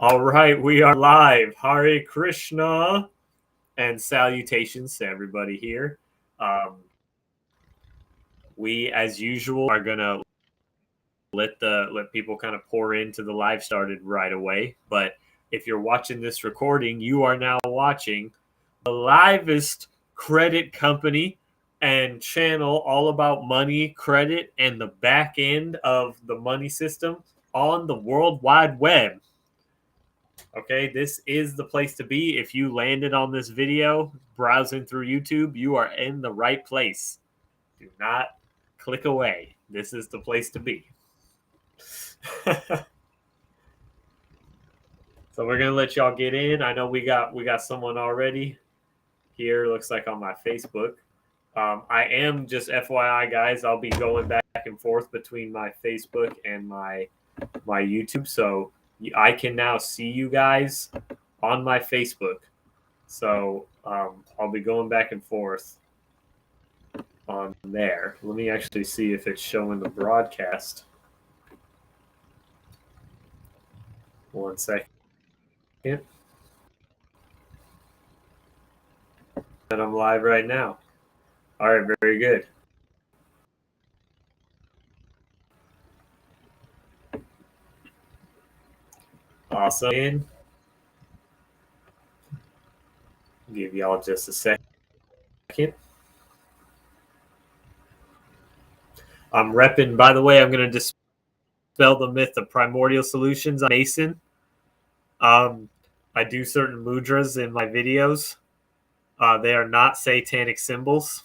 All right, we are live. Hare Krishna and salutations to everybody here. We, as usual, are gonna let people kind of pour into the live started right away. But if you're watching this recording, you are now watching the livest credit company and channel all about money, credit, and the back end of the money system on the World Wide Web. Okay, this is the place to be. If you landed on this video browsing through YouTube, you are in the right place. Do not click away. This is the place to be. So we're gonna let y'all get in. I know we got someone already here. Looks like on my Facebook. I am just FYI, guys. I'll be going back and forth between my Facebook and my YouTube. So I can now see you guys on my Facebook. So I'll be going back and forth on there. Let me actually see if it's showing the broadcast. 1 second. And I'm live right now. All right, very good. Awesome. Give y'all just a second. I'm repping, by the way, I'm going to dispel the myth of primordial solutions. I'm Mason. I do certain mudras in my videos. They are not satanic symbols.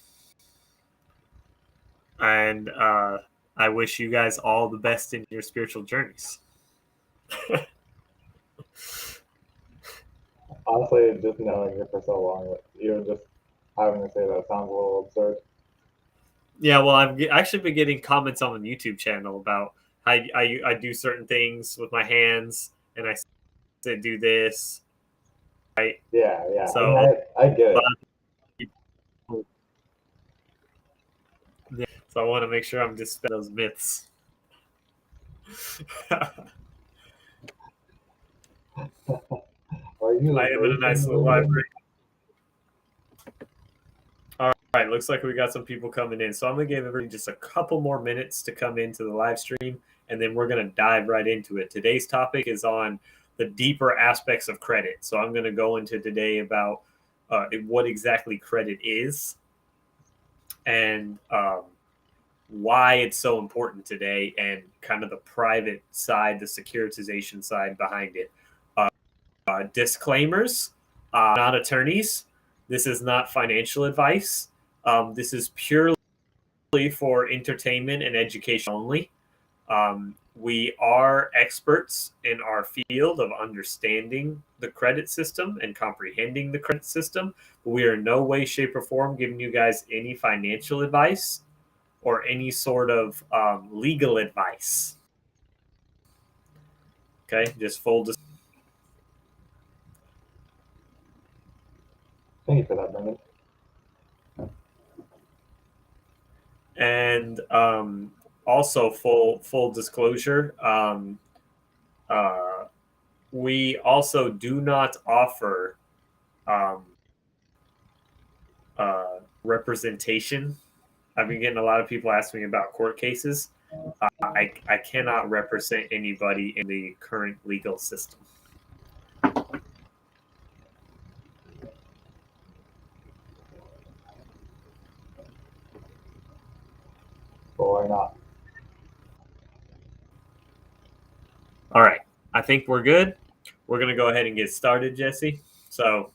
And I wish you guys all the best in your spiritual journeys. Honestly, just knowing you for so long, even just having to say that sounds a little absurd. Yeah, well, I've actually been getting comments on the YouTube channel about how I do certain things with my hands, and I say do this, right? Yeah. So I get it. Yeah, so I want to make sure I'm dispelling those myths. Are you I am in a nice little library. All right, looks like we got some people coming in. So I'm going to give everybody just a couple more minutes to come into the live stream, and then we're going to dive right into it. Today's topic is on the deeper aspects of credit. So I'm going to go into today about what exactly credit is and why it's so important today, and kind of the private side, the securitization side behind it. Disclaimers, not attorneys. This is not financial advice. This is purely for entertainment and education only. We are experts in our field of understanding the credit system and comprehending the credit system. But we are in no way, shape, or form giving you guys any financial advice or any sort of legal advice. Okay, just full disclosure. Thank you for that, Brendan. And also full disclosure, we also do not offer representation. I've been getting a lot of people asking me about court cases. I cannot represent anybody in the current legal system. Or why not? All right. I think we're good. We're going to go ahead and get started, Jesse. So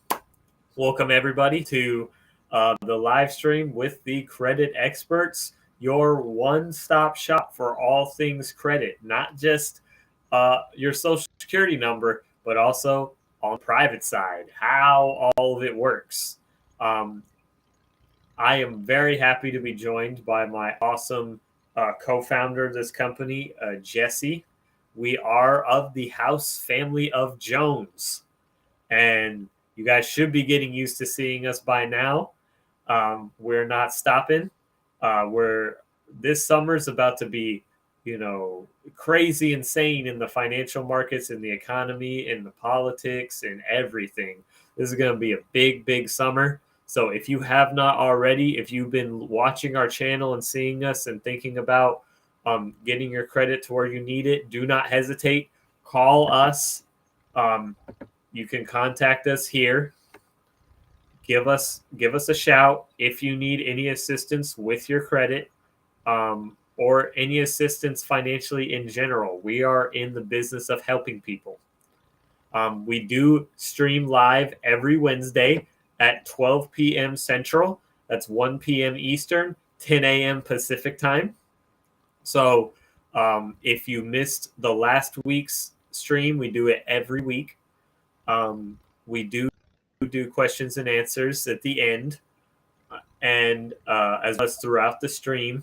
welcome everybody to the live stream with the credit experts, your one-stop shop for all things credit, not just your social security number, but also on the private side, how all of it works. I am very happy to be joined by my awesome co-founder of this company, Jesse. We are of the house family of Jones, and you guys should be getting used to seeing us by now. We're not stopping. This summer is about to be crazy insane in the financial markets, in the economy, in the politics, and everything. This is going to be a big, big summer. So if you have not already, if you've been watching our channel and seeing us and thinking about getting your credit to where you need it, do not hesitate. Call us. You can contact us here. Give us a shout if you need any assistance with your credit. Or any assistance financially in general. We are in the business of helping people. We do stream live every Wednesday at 12 p.m. Central. That's 1 p.m. Eastern, 10 a.m. Pacific time. So if you missed the last week's stream, we do it every week. We do questions and answers at the end, and as well as throughout the stream.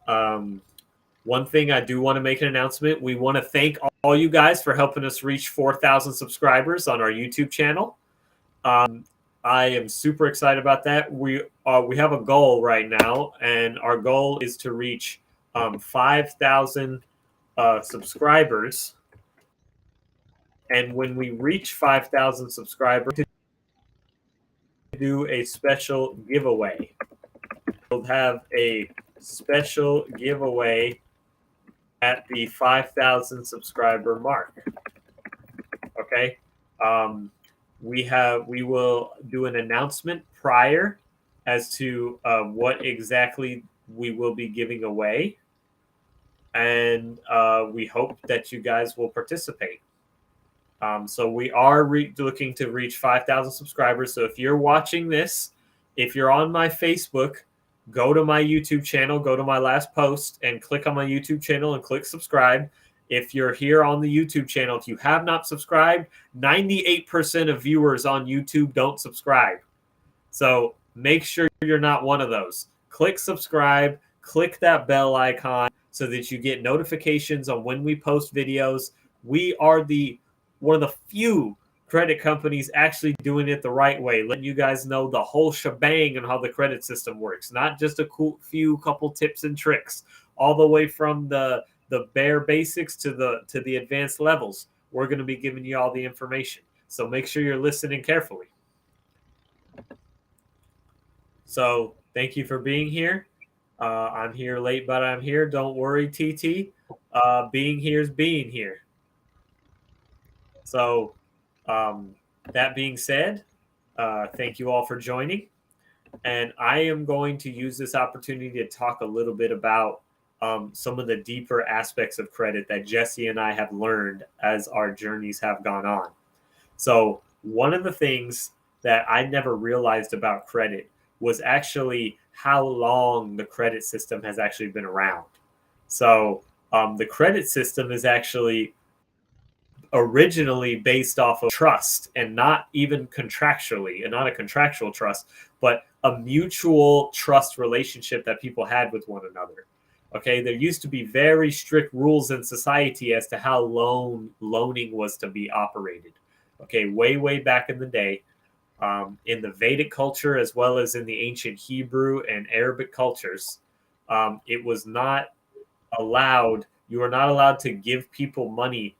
One thing I do want to make an announcement. We want to thank all you guys for helping us reach 4,000 subscribers on our YouTube channel. I am super excited about that. We have a goal right now, and our goal is to reach 5,000 subscribers. And when we reach 5,000 subscribers, we do a special giveaway. We'll have a special giveaway at the 5,000 subscriber mark. Okay. We will do an announcement prior as to what exactly we will be giving away, and we hope that you guys will participate. So we are looking to reach 5,000 subscribers. So if you're watching this, if you're on my Facebook, go to my YouTube channel, go to my last post and click on my YouTube channel and click subscribe. If you're here on the YouTube channel, if you have not subscribed, 98% of viewers on YouTube don't subscribe. So make sure you're not one of those. Click subscribe, click that bell icon so that you get notifications on when we post videos. We are one of the few credit companies actually doing it the right way, letting you guys know the whole shebang and how the credit system works, not just a couple tips and tricks, all the way from the bare basics to the advanced levels. We're going to be giving you all the information, so make sure you're listening carefully. So thank you for being here. I'm here late, but I'm here. Don't worry, TT. Being here is being here. So that being said, thank you all for joining. And I am going to use this opportunity to talk a little bit about some of the deeper aspects of credit that Jesse and I have learned as our journeys have gone on. So one of the things that I never realized about credit was actually how long the credit system has actually been around. So the credit system is actually originally based off of trust, and not even contractually, and not a contractual trust, but a mutual trust relationship that people had with one another. Okay, there used to be very strict rules in society as to how loaning was to be operated. Okay, way back in the day, in the Vedic culture as well as in the ancient Hebrew and Arabic cultures, it was not allowed. You were not allowed to give people money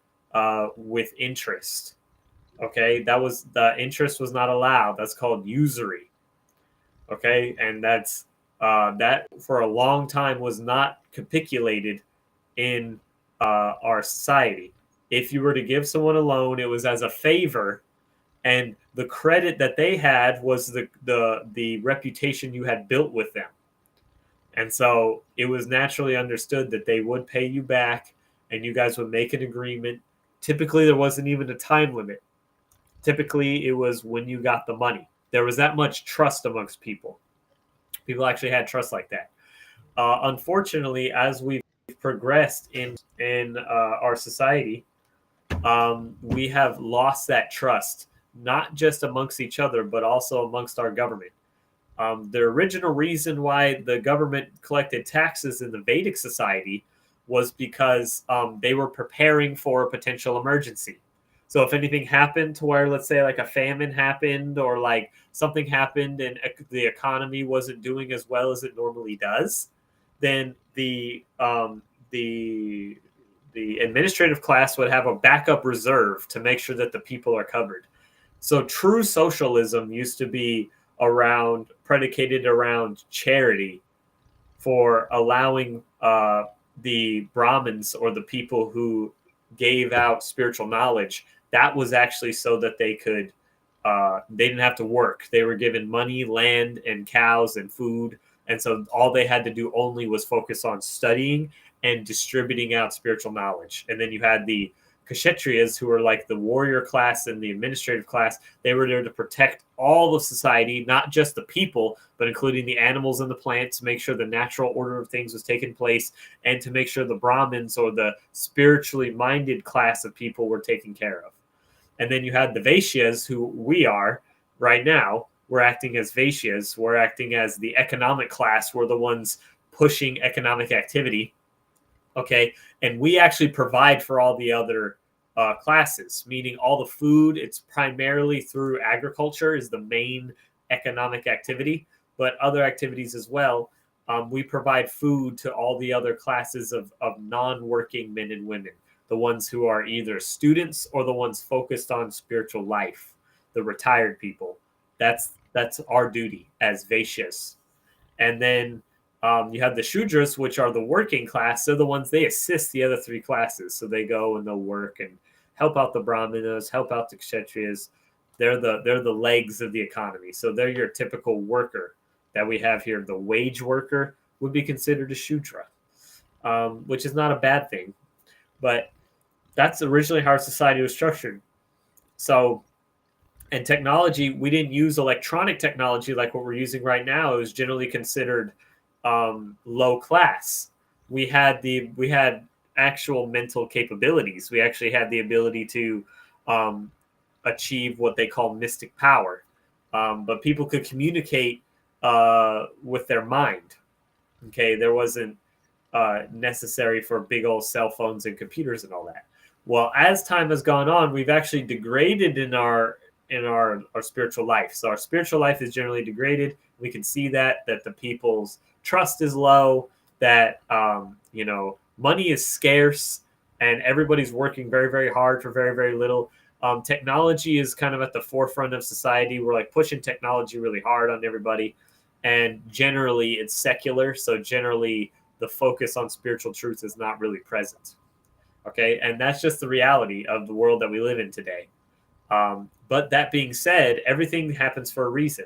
with interest. Okay, the interest was not allowed. That's called usury. Okay, and that for a long time was not capitulated in our society. If you were to give someone a loan, it was as a favor, and the credit that they had was the reputation you had built with them. And so it was naturally understood that they would pay you back, and you guys would make an agreement. Typically, there wasn't even a time limit. Typically, it was when you got the money. There was that much trust amongst people. People actually had trust like that. Unfortunately, as we've progressed in our society, we have lost that trust, not just amongst each other, but also amongst our government. The original reason why the government collected taxes in the Vedic society was because they were preparing for a potential emergency. So if anything happened to where, let's say, like a famine happened, or like something happened and the economy wasn't doing as well as it normally does, then the the administrative class would have a backup reserve to make sure that the people are covered. So true socialism used to be predicated around charity, for allowing the Brahmins, or the people who gave out spiritual knowledge. That was actually so that they didn't have to work. They were given money, land, and cows and food. And so all they had to do only was focus on studying and distributing out spiritual knowledge. And then you had the Kshatriyas, who were like the warrior class and the administrative class. They were there to protect all of society, not just the people, but including the animals and the plants, to make sure the natural order of things was taking place, and to make sure the Brahmins, or the spiritually minded class of people, were taken care of. And then you had the Vaishyas, who we are right now. We're acting as Vaishyas. We're acting as the economic class. We're the ones pushing economic activity. Okay. And we actually provide for all the other classes, meaning all the food. It's primarily through agriculture is the main economic activity, but other activities as well. We provide food to all the other classes of non-working men and women, the ones who are either students or the ones focused on spiritual life, the retired people. That's our duty as Vaishyas. And then you have the Shudras, which are the working class. They're the ones, they assist the other three classes. So they go and they'll work and help out the Brahmanas, help out the Kshatriyas. They're the legs of the economy. So they're your typical worker that we have here. The wage worker would be considered a Shudra, which is not a bad thing. But that's originally how our society was structured. So, and technology, we didn't use electronic technology like what we're using right now. It was generally considered low class. We had actual mental capabilities. We actually had the ability to achieve what they call mystic power. But people could communicate with their mind. Okay, there wasn't necessary for big old cell phones and computers and all that. Well, as time has gone on, we've actually degraded in our spiritual life. So our spiritual life is generally degraded. We can see that the people's trust is low, that money is scarce, and everybody's working very, very hard for very, very little. Technology is kind of at the forefront of society. We're like pushing technology really hard on everybody, and generally it's secular. So generally the focus on spiritual truth is not really present. Okay, and that's just the reality of the world that we live in today. But that being said, everything happens for a reason.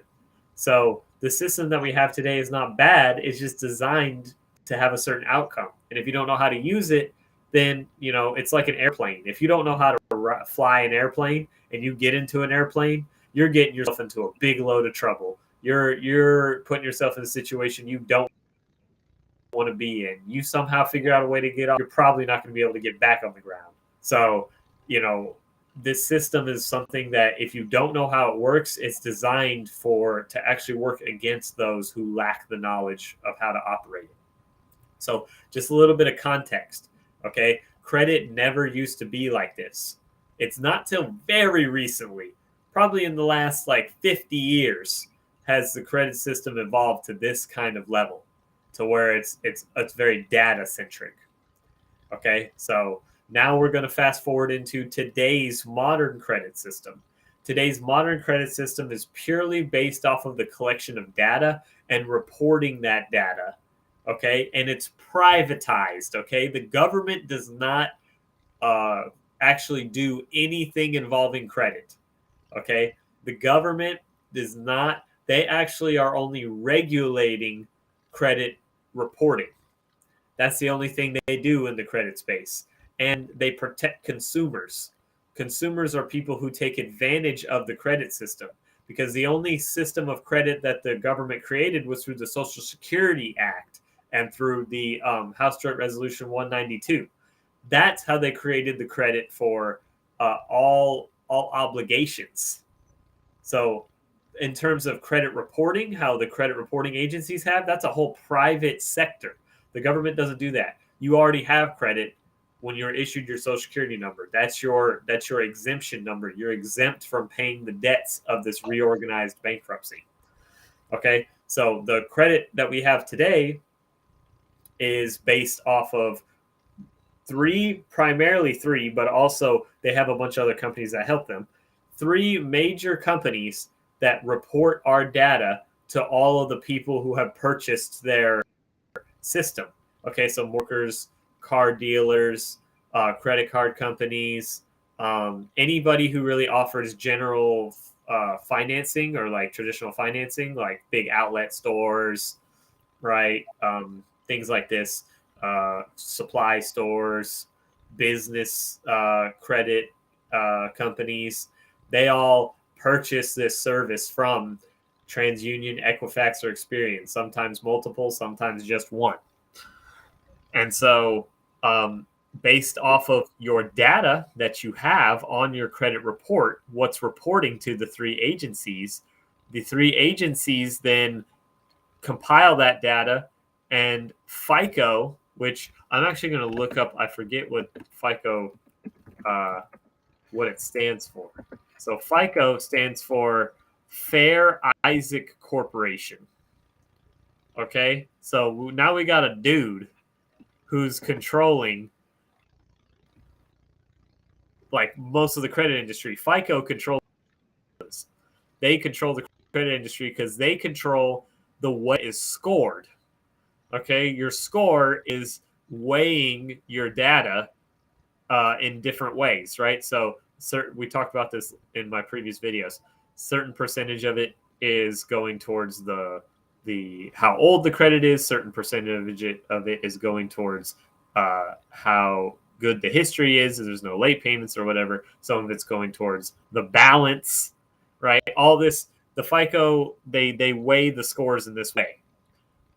So the system that we have today is not bad. It's just designed to have a certain outcome. And if you don't know how to use it, then, it's like an airplane. If you don't know how to fly an airplane and you get into an airplane, you're getting yourself into a big load of trouble. You're putting yourself in a situation you don't want to be in. You somehow figure out a way to get off, you're probably not going to be able to get back on the ground. So, this system is something that if you don't know how it works, it's designed to actually work against those who lack the knowledge of how to operate it. So just a little bit of context, okay? Credit never used to be like this. It's not till very recently, probably in the last 50 years, has the credit system evolved to this kind of level, to where it's very data centric. Okay, so now we're going to fast forward into today's modern credit system. Today's modern credit system is purely based off of the collection of data and reporting that data. Okay, and it's privatized. Okay, the government does not actually do anything involving credit. Okay, the government does not, they actually are only regulating credit reporting. That's the only thing they do in the credit space. And they protect consumers. Consumers are people who take advantage of the credit system, because the only system of credit that the government created was through the Social Security Act and through the House Joint Resolution 192. That's how they created the credit for all obligations. So in terms of credit reporting, how the credit reporting agencies have, that's a whole private sector. The government doesn't do that. You already have credit when you're issued your Social Security number. That's your exemption number. You're exempt from paying the debts of this reorganized bankruptcy. Okay, so the credit that we have today is based off of primarily three, but also they have a bunch of other companies that help them. 3 major companies that report our data to all of the people who have purchased their system. Okay, so workers, car dealers, credit card companies, anybody who really offers general financing or like traditional financing, like big outlet stores, right? Things like this, supply stores, business credit companies, they all purchase this service from TransUnion, Equifax, or Experian, sometimes multiple, sometimes just one. And so, based off of your data that you have on your credit report, what's reporting to the 3 agencies, the 3 agencies then compile that data, and FICO, which I'm actually going to look up, I forget what FICO, what it stands for. So FICO stands for Fair Isaac Corporation. Okay, so now we got a dude who's controlling like most of the credit industry. FICO controls, they control the credit industry because they control the what is scored. Okay, your score is weighing your data in different ways, right? So we talked about this in my previous videos. Certain percentage of it is going towards the how old the credit is. Certain percentage of it is going towards how good the history is. There's no late payments or whatever. Some of it's going towards the balance, right? All this, the FICO, they weigh the scores in this way,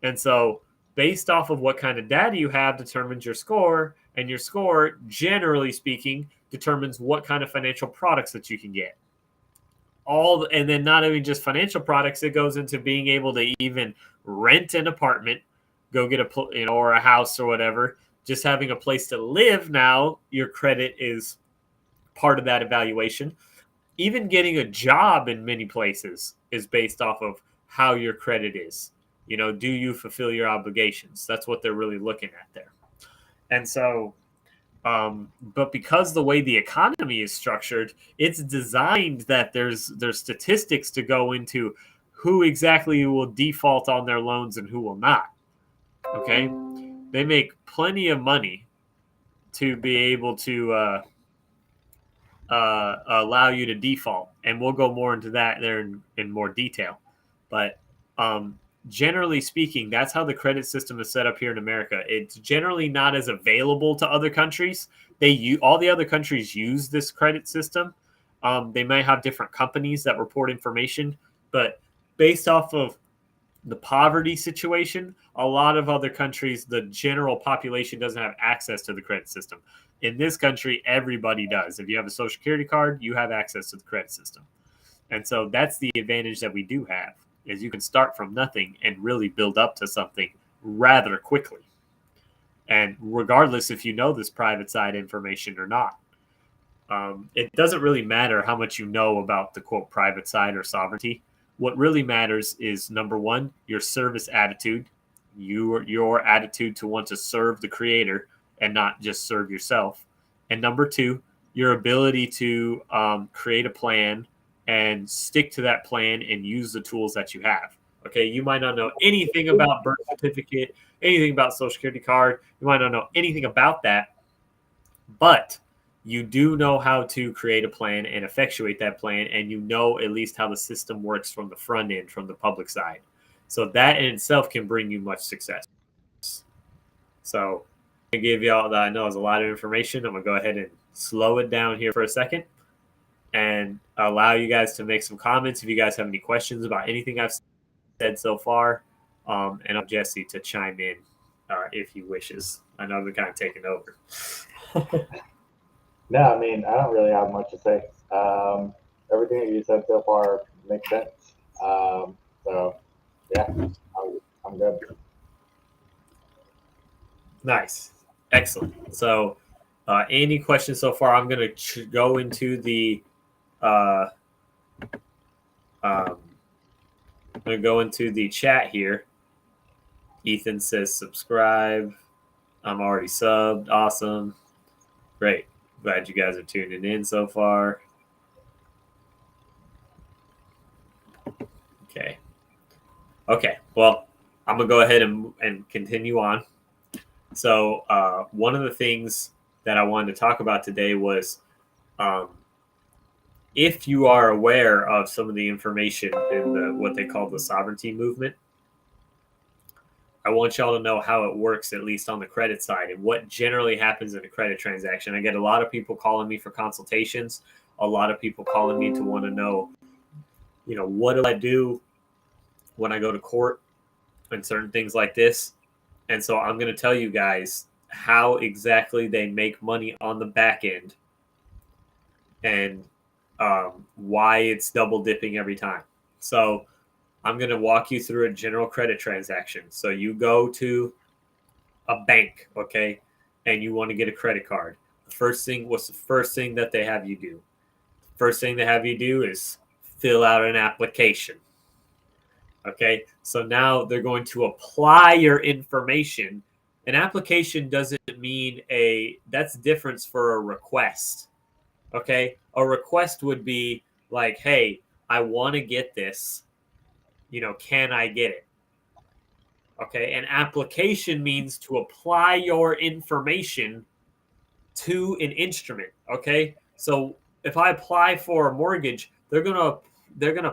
and so based off of what kind of data you have determines your score, and your score, generally speaking, determines what kind of financial products that you can get. And then not only just financial products, it goes into being able to even rent an apartment, go get or a house or whatever. Just having a place to live now, your credit is part of that evaluation. Even getting a job in many places is based off of how your credit is. Do you fulfill your obligations? That's what they're really looking at there. And so, but because the way the economy is structured, it's designed that there's statistics to go into who exactly will default on their loans and who will not. Okay, they make plenty of money to be able to allow you to default, and we'll go more into that there in more detail. But generally speaking, that's how the credit system is set up here in America. It's generally not as available to other countries. All the other countries use this credit system. They might have different companies that report information, but based off of the poverty situation, a lot of other countries, the general population doesn't have access to the credit system. In this country, everybody does. If you have a Social Security card, you have access to the credit system. And so that's the advantage that we do have, is you can start from nothing and really build up to something rather quickly. And regardless if you know this private side information or not, it doesn't really matter how much you know about the quote private side or sovereignty. What really matters is, number one, your service attitude, your attitude to want to serve the creator and not just serve yourself. And number two, your ability to create a plan and stick to that plan and use the tools that you have. Okay, you might not know anything about birth certificate, anything about Social Security card. You might not know anything about that, but you do know how to create a plan and effectuate that plan, and you know at least how the system works from the front end, from the public side. So that in itself can bring you much success. So I'm going to give you all that. I know is a lot of information. I'm going to go ahead and slow it down here for a second and allow you guys to make some comments if you guys have any questions about anything I've said so far. And I'll Jesse to chime in if he wishes. I know I've been kind of taking over. No, I mean, I don't really have much to say. Everything that you said so far makes sense. So, yeah, I'm good. Nice. Excellent. So, any questions so far? I'm going to go into the I'm going to go into the chat here. Ethan says subscribe. I'm already subbed. Awesome. Great. Glad you guys are tuning in so far. Okay. Okay. Well, I'm going to go ahead and continue on. So one of the things that I wanted to talk about today was if you are aware of some of the information in what they call the sovereignty movement, I want y'all to know how it works, at least on the credit side, and what generally happens in a credit transaction. I get a lot of people calling me for consultations, a lot of people calling me to want to know, what do I do when I go to court and certain things like this. And so I'm going to tell you guys how exactly they make money on the back end and why it's double dipping every time. So I'm going to walk you through a general credit transaction. So you go to a bank, okay, and you want to get a credit card. What's the first thing that they have you do? First thing they have you do is fill out an application. Okay, so now they're going to apply your information. An application doesn't mean that's difference for a request. Okay, a request would be like, hey, I want to get this. Can I get it? Okay, an application means to apply your information to an instrument. Okay, so if I apply for a mortgage, they're gonna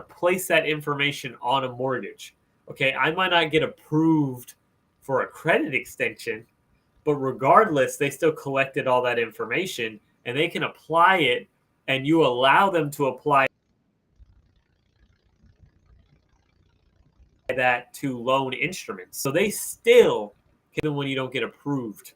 place that information on a mortgage. Okay, I might not get approved for a credit extension, but regardless, they still collected all that information and they can apply it, and you allow them to apply that to loan instruments. So they still, even when you don't get approved.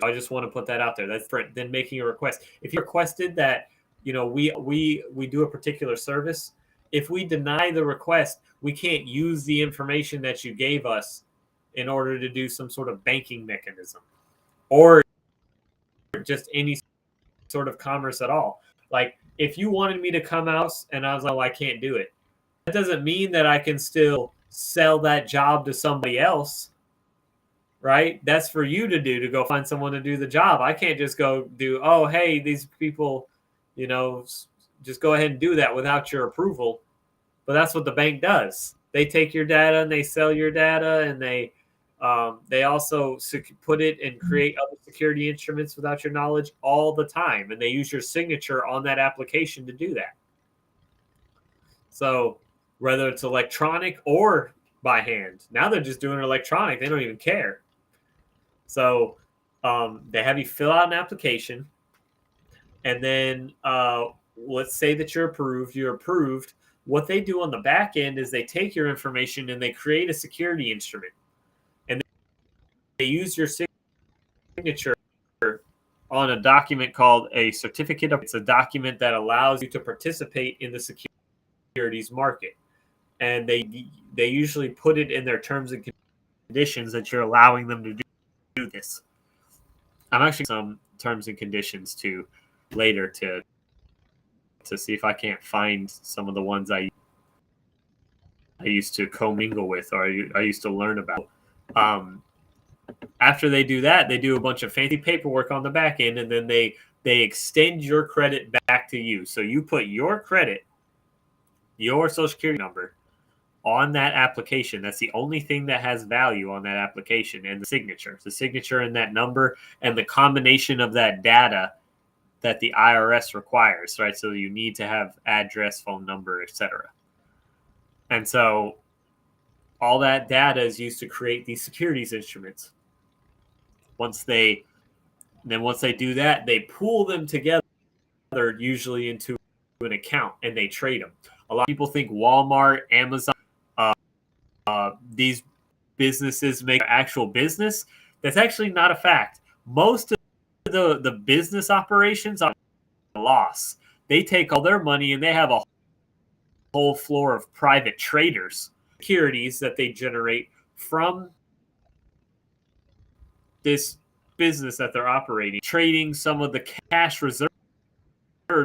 I just want to put that out there. That's different than making a request. If you requested that, we do a particular service. If we deny the request, we can't use the information that you gave us in order to do some sort of banking mechanism or just any sort of commerce at all. Like if you wanted me to come out and I was like, I can't do it. That doesn't mean that I can still sell that job to somebody else, right? That's for you to do, to go find someone to do the job. I can't just go do, oh, hey, these people, just go ahead and do that without your approval. But that's what the bank does. They take your data and they sell your data, and they also put it and create other security instruments without your knowledge all the time. And they use your signature on that application to do that. So whether it's electronic or by hand, now they're just doing it electronic. They don't even care. So they have you fill out an application, and then let's say that you're approved. You're approved. What they do on the back end is they take your information and they create a security instrument, and they use your signature on a document called a certificate. It's a document that allows you to participate in the securities market, and they usually put it in their terms and conditions that you're allowing them to do this. I'm actually some terms and conditions to later to see if I can't find some of the ones I used to commingle with, or I used to learn about. After they do that, they do a bunch of fancy paperwork on the back end, and then they extend your credit back to you. So you put your credit, your social security number on that application. That's the only thing that has value on that application, and the signature and that number and the combination of that data that the IRS requires, right? So you need to have address, phone number, etc. And so all that data is used to create these securities instruments. Once they do that, they pool them together, usually into an account, and they trade them. A lot of people think Walmart, Amazon, these businesses make actual business. That's actually not a fact. Most of the business operations are a loss. They take all their money and they have a whole floor of private traders, securities that they generate from this business that they're operating, trading some of the cash reserves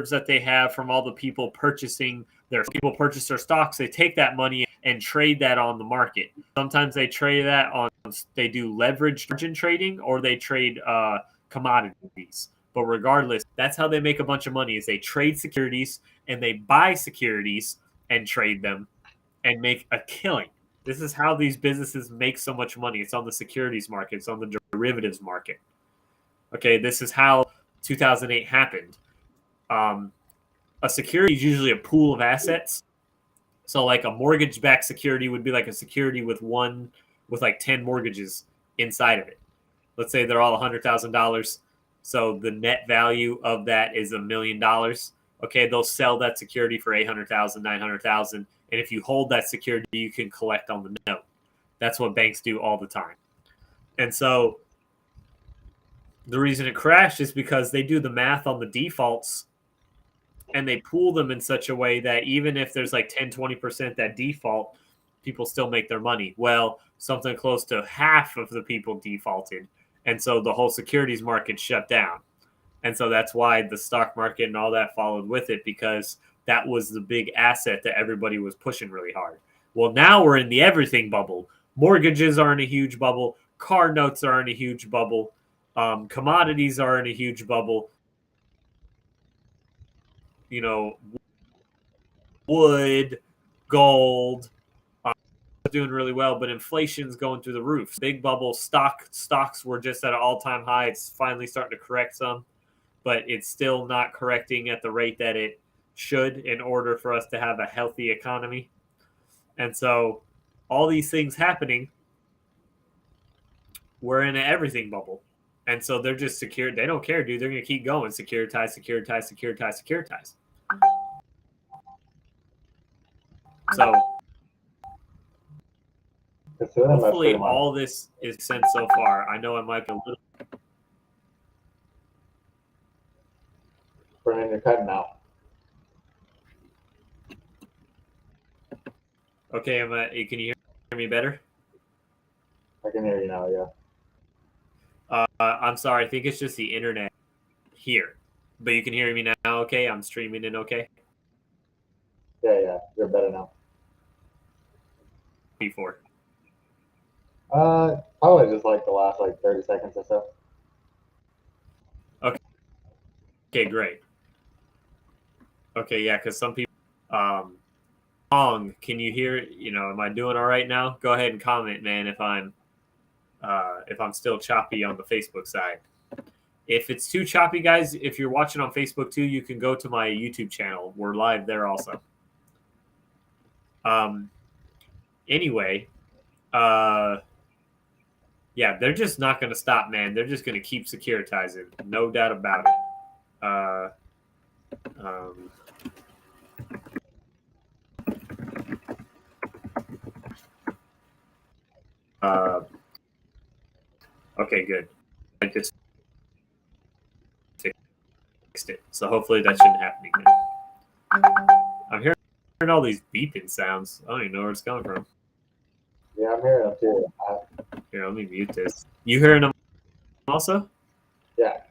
that they have from all the people purchase their stocks. They take that money and trade that on the market. Sometimes they trade that they do leveraged margin trading, or they trade commodities. But regardless, that's how they make a bunch of money is they trade securities and they buy securities and trade them and make a killing. This is how these businesses make so much money. It's on the securities market. It's on the derivatives market. Okay, this is how 2008 happened. A security is usually a pool of assets. So like a mortgage-backed security would be like a security with like 10 mortgages inside of it. Let's say they're all $100,000. So the net value of that is $1 million. Okay, they'll sell that security for $800,000, $900,000, and if you hold that security, you can collect on the note. That's what banks do all the time. And so the reason it crashed is because they do the math on the defaults and they pool them in such a way that even if there's like 10, 20% that default, people still make their money. Well, something close to half of the people defaulted. And so the whole securities market shut down. And so that's why the stock market and all that followed with it, because that was the big asset that everybody was pushing really hard. Well, now we're in the everything bubble. Mortgages are in a huge bubble. Car notes are in a huge bubble. Commodities are in a huge bubble. You know, wood, gold, doing really well, but inflation's going through the roof. Big bubble. Stocks were just at an all-time high. It's finally starting to correct some, but it's still not correcting at the rate that it should in order for us to have a healthy economy. And so all these things happening, we're in an everything bubble. And so they're just secured. They don't care, dude. They're going to keep going. Securitize. So hopefully all this is sent so far. I know I might be a little. Brendan, you're cutting out. Okay, can you hear me better? I can hear you now, yeah. I'm sorry. I think it's just the internet here. But you can hear me now, okay? I'm streaming in, okay? Yeah. You're better now. Before. Probably just like the last 30 seconds or so. Okay, great. Okay, yeah, because some people Pong, can you hear, am I doing all right now? Go ahead and comment, man, if I'm still choppy on the Facebook side. If it's too choppy, guys, if you're watching on Facebook too, you can go to my YouTube channel. We're live there also. Anyway, yeah, they're just not going to stop, man. They're just going to keep securitizing. No doubt about it. Okay, good. I just fixed it. So hopefully that shouldn't happen again. I'm hearing all these beeping sounds. I don't even know where it's coming from. Yeah, I'm hearing them too. Here, let me mute this. You hearing them also? Yeah.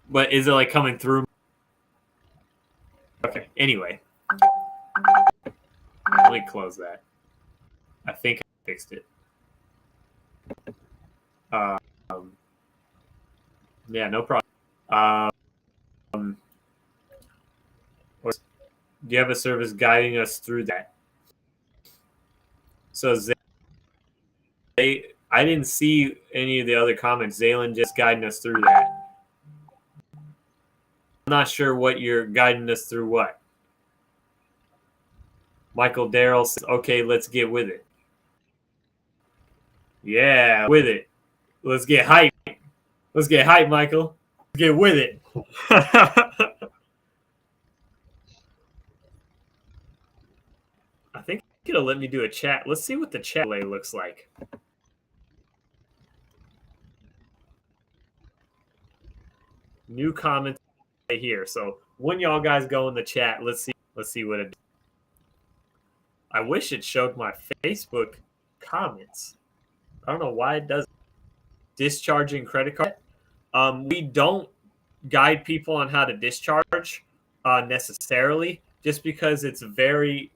But is it like coming through? Okay, anyway. Let me close that. I think I fixed it. Yeah, no problem. Do you have a service guiding us through that? So I didn't see any of the other comments. Zaylin just guiding us through that. I'm not sure what you're guiding us through. What? Michael Darrell says, "Okay, let's get with it." Yeah, with it. Let's get hype. Let's get hype, Michael. Let's get with it. I think it'll let me do a chat. Let's see what the chat looks like. New comments right here. So when y'all guys go in the chat, let's see what it does. I wish it showed my Facebook comments. I don't know why it doesn't. Discharging credit card. We don't guide people on how to discharge necessarily. just because it's very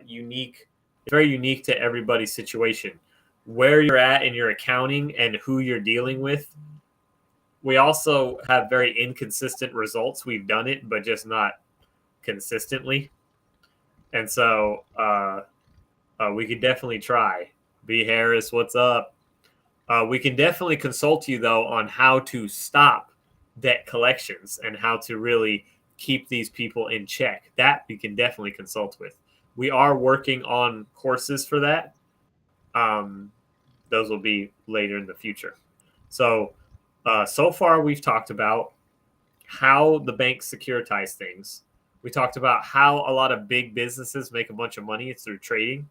unique. It's very unique to everybody's situation, where you're at in your accounting and who you're dealing with. We also have very inconsistent results. We've done it, but just not consistently. And so we could definitely try. B. Harris, what's up? We can definitely consult you, though, on how to stop debt collections and how to really keep these people in check. That we can definitely consult with. We are working on courses for that. Those will be later in the future. So far we've talked about how the banks securitize things. We talked about how a lot of big businesses make a bunch of money. It's through trading.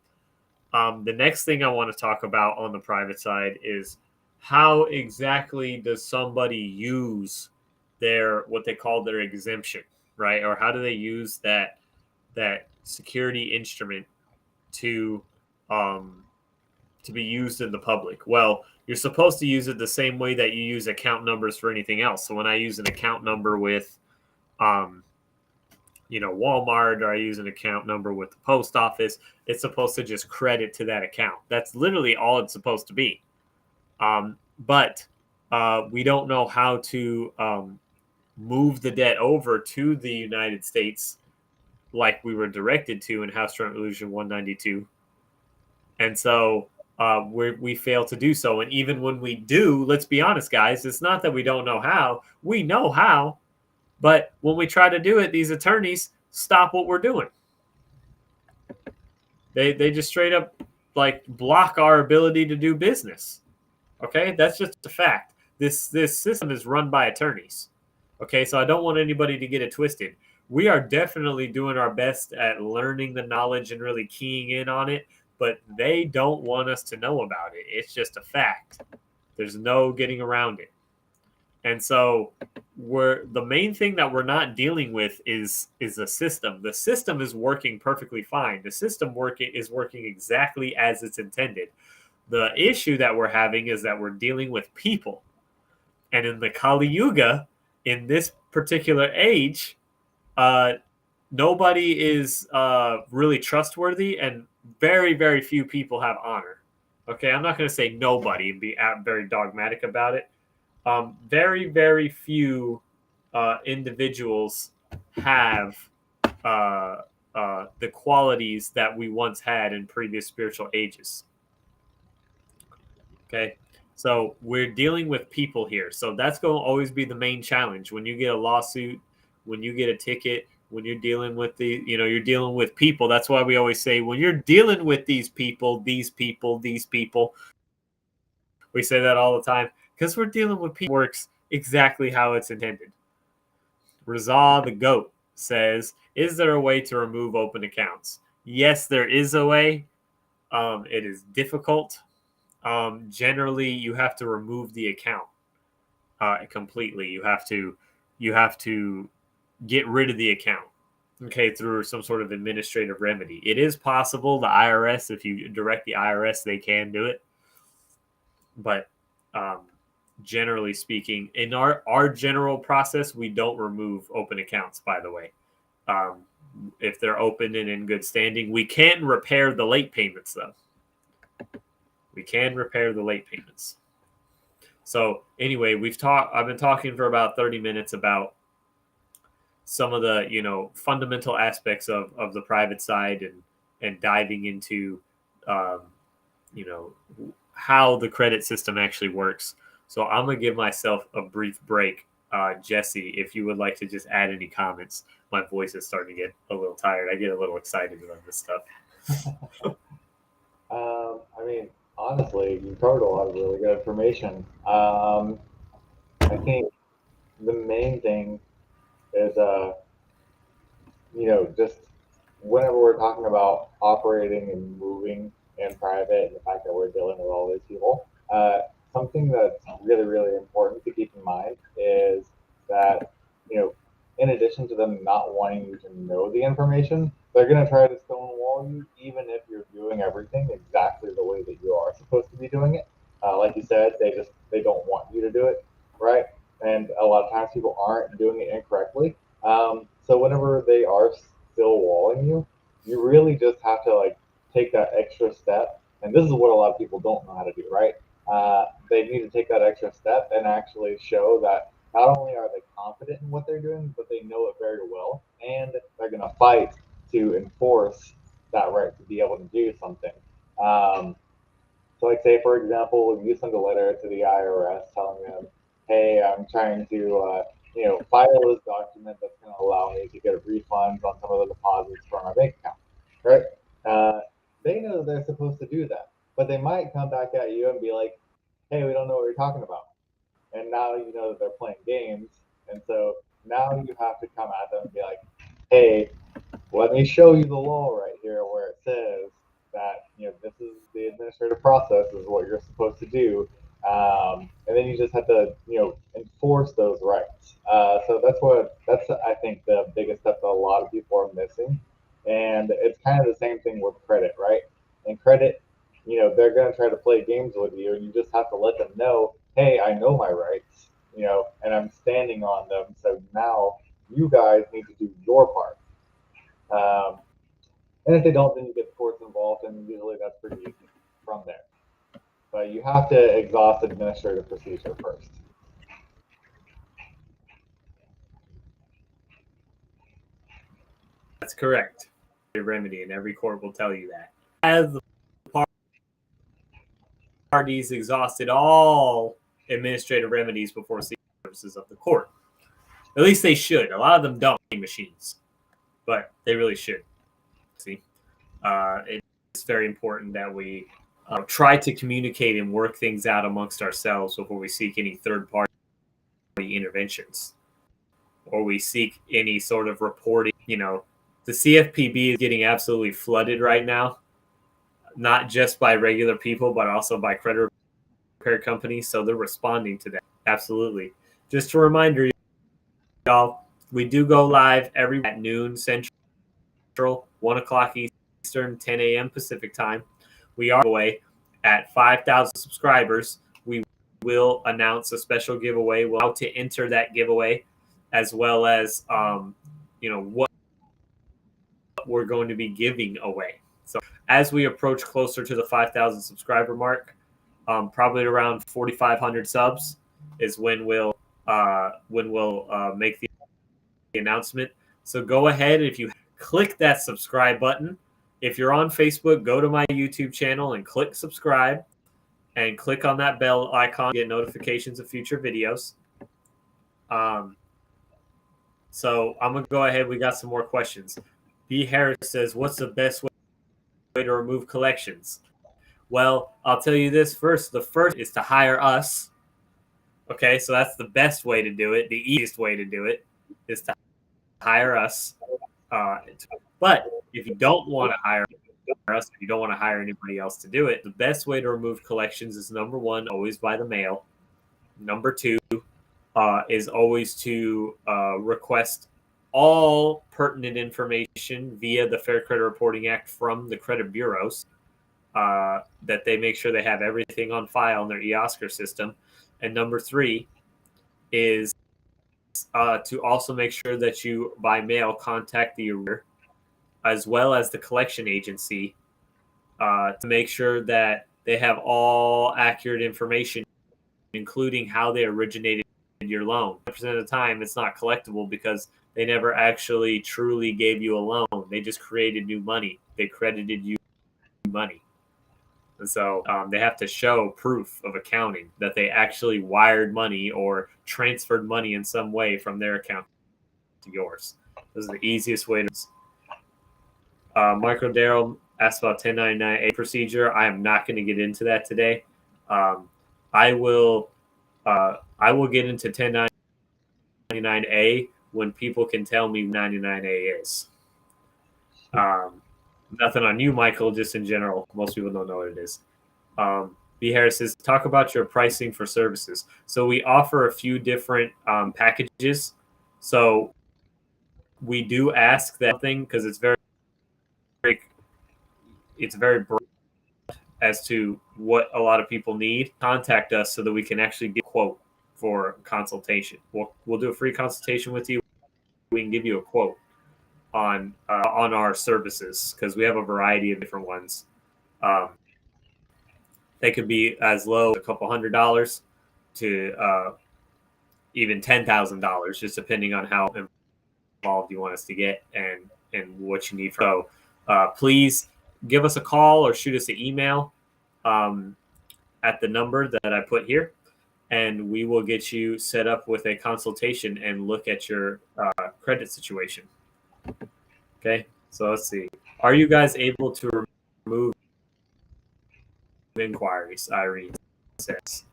The next thing I want to talk about on the private side is how exactly does somebody use their what they call their exemption, right? Or how do they use that security instrument to be used in the public? Well, you're supposed to use it the same way that you use account numbers for anything else. So when I use an account number with Walmart, or I use an account number with the post office, it's supposed to just credit to that account. That's literally all it's supposed to be. But we don't know how to move the debt over to the United States like we were directed to in House Joint Resolution 192. And so we fail to do so. And even when we do, let's be honest, guys, it's not that we don't know how. We know how. But when we try to do it, these attorneys stop what we're doing. They just straight up block our ability to do business. Okay, that's just a fact. This system is run by attorneys. Okay, so I don't want anybody to get it twisted. We are definitely doing our best at learning the knowledge and really keying in on it, but they don't want us to know about it. It's just a fact. There's no getting around it. And so the main thing that we're not dealing with is the system. The system is working perfectly fine. The system is working exactly as it's intended. The issue that we're having is that we're dealing with people. And in the Kali Yuga, in this particular age, nobody is really trustworthy, and very, very few people have honor. Okay, I'm not going to say nobody and be very dogmatic about it. Very, very few individuals have the qualities that we once had in previous spiritual ages. Okay, so we're dealing with people here. So that's going to always be the main challenge. When you get a lawsuit, when you get a ticket, when you're dealing with you're dealing with people. That's why we always say, when you're dealing with these people, we say that all the time, because we're dealing with people. Works exactly how it's intended. Raza the Goat says, is there a way to remove open accounts? Yes, there is a way. It is difficult. Generally, you have to remove the account completely. You have to get rid of the account, okay, through some sort of administrative remedy. It is possible. The IRS, if you direct the IRS, they can do it. But generally speaking, in our general process, we don't remove open accounts, by the way. If they're open and in good standing, we can repair the late payments, though. We can repair the late payments. So anyway, I've been talking for about 30 minutes about some of the fundamental aspects of the private side and diving into how the credit system actually works. So I'm gonna give myself a brief break. Jesse, if you would like to just add any comments. My voice is starting to get a little tired. I get a little excited about this stuff. Honestly, you covered a lot of really good information. I think the main thing is, just whenever we're talking about operating and moving in private, and the fact that we're dealing with all these people, something that's really, really important to keep in mind is that, in addition to them not wanting you to know the information, they're going to try to stonewall you, even if you're doing everything exactly the way that you are supposed to be doing it. Like you said, they don't want you to do it, right? And a lot of times people aren't doing it incorrectly. So whenever they are still walling have to like take that extra step. And this is what a lot of people don't know how to do, right? They need to take that extra step and actually show that not only are they confident in what they're doing, but they know it very well, and they're going to fight to enforce that right to be able to do something. So, like, say for example, you send a letter to the IRS telling them, "Hey, I'm trying to, file this document that's going to allow me to get refunds on some of the deposits from my bank account." Right? They know they're supposed to do that, but they might come back at you and be like, "Hey, we don't know what you're talking about." And now you know that they're playing games, and so now you have to come at them and be like, "Hey, let me show you the law right here where it says that this is the administrative process is what you're supposed to do." And then you just have to enforce those rights. So that's I think the biggest step that a lot of people are missing, and it's kind of the same thing with credit, right? In credit, they're going to try to play games with you, and you just have to let them know, "Hey, I know my rights, and I'm standing on them. So now you guys need to do your part." And if they don't, then you get the courts involved, and usually that's pretty easy from there. But you have to exhaust administrative procedure first. That's correct. A remedy, and every court will tell you that. As the parties exhausted all administrative remedies before seeking services of the court. At least they should. A lot of them don't need machines, but they really should. See, it's very important that we try to communicate and work things out amongst ourselves before we seek any third-party interventions, or we seek any sort of reporting. The CFPB is getting absolutely flooded right now, not just by regular people, but also by credit repair companies. So they're responding to that. Absolutely. Just a reminder, y'all, we do go live every at noon Central, 1 o'clock Eastern, 10 a.m. Pacific time. We are away at 5,000 subscribers. We will announce a special giveaway. We'll how to enter that giveaway, as well as what we're going to be giving away. So as we approach closer to the 5,000 subscriber mark, probably around 4,500 subs is when we'll make the announcement. So go ahead, if you click that subscribe button. If you're on Facebook, go to my YouTube channel and click subscribe, and click on that bell icon to get notifications of future videos. So I'm going to go ahead. We got some more questions. B. Harris says, what's the best way to remove collections? Well, I'll tell you this first. The first is to hire us. Okay, so that's the best way to do it. The easiest way to do it is to hire us. But if you don't want to hire us, if you don't want to hire anybody else to do it, the best way to remove collections is, number one, always by the mail. Number two is always to request all pertinent information via the Fair Credit Reporting Act from the credit bureaus, that they make sure they have everything on file in their eOscar system. And number three is to also make sure that you, by mail, contact the arrear as well as the collection agency to make sure that they have all accurate information, including how they originated your loan. 100% of the time, it's not collectible because they never actually truly gave you a loan. They just created new money. They credited you money. And so they have to show proof of accounting that they actually wired money or transferred money in some way from their account to yours. This is the easiest way to. Michael Darrell asked about 1099A procedure. I am not going to get into that today. I will get into 1099A when people can tell me 99A is. Nothing on you, Michael, just in general. Most people don't know what it is. B. Harris says, talk about your pricing for services. So we offer a few different packages. So we do ask that thing because it's very broad as to what a lot of people need. Contact us so that we can actually get a quote for consultation. We'll do a free consultation with you. We can give you a quote. on our services, because we have a variety of different ones. They could be as low as a couple $100 to even $10,000, just depending on how involved you want us to get and what you need. So please give us a call or shoot us an email at the number that I put here, and we will get you set up with a consultation and look at your credit situation. Okay, so let's see. Are you guys able to remove inquiries? Irene says.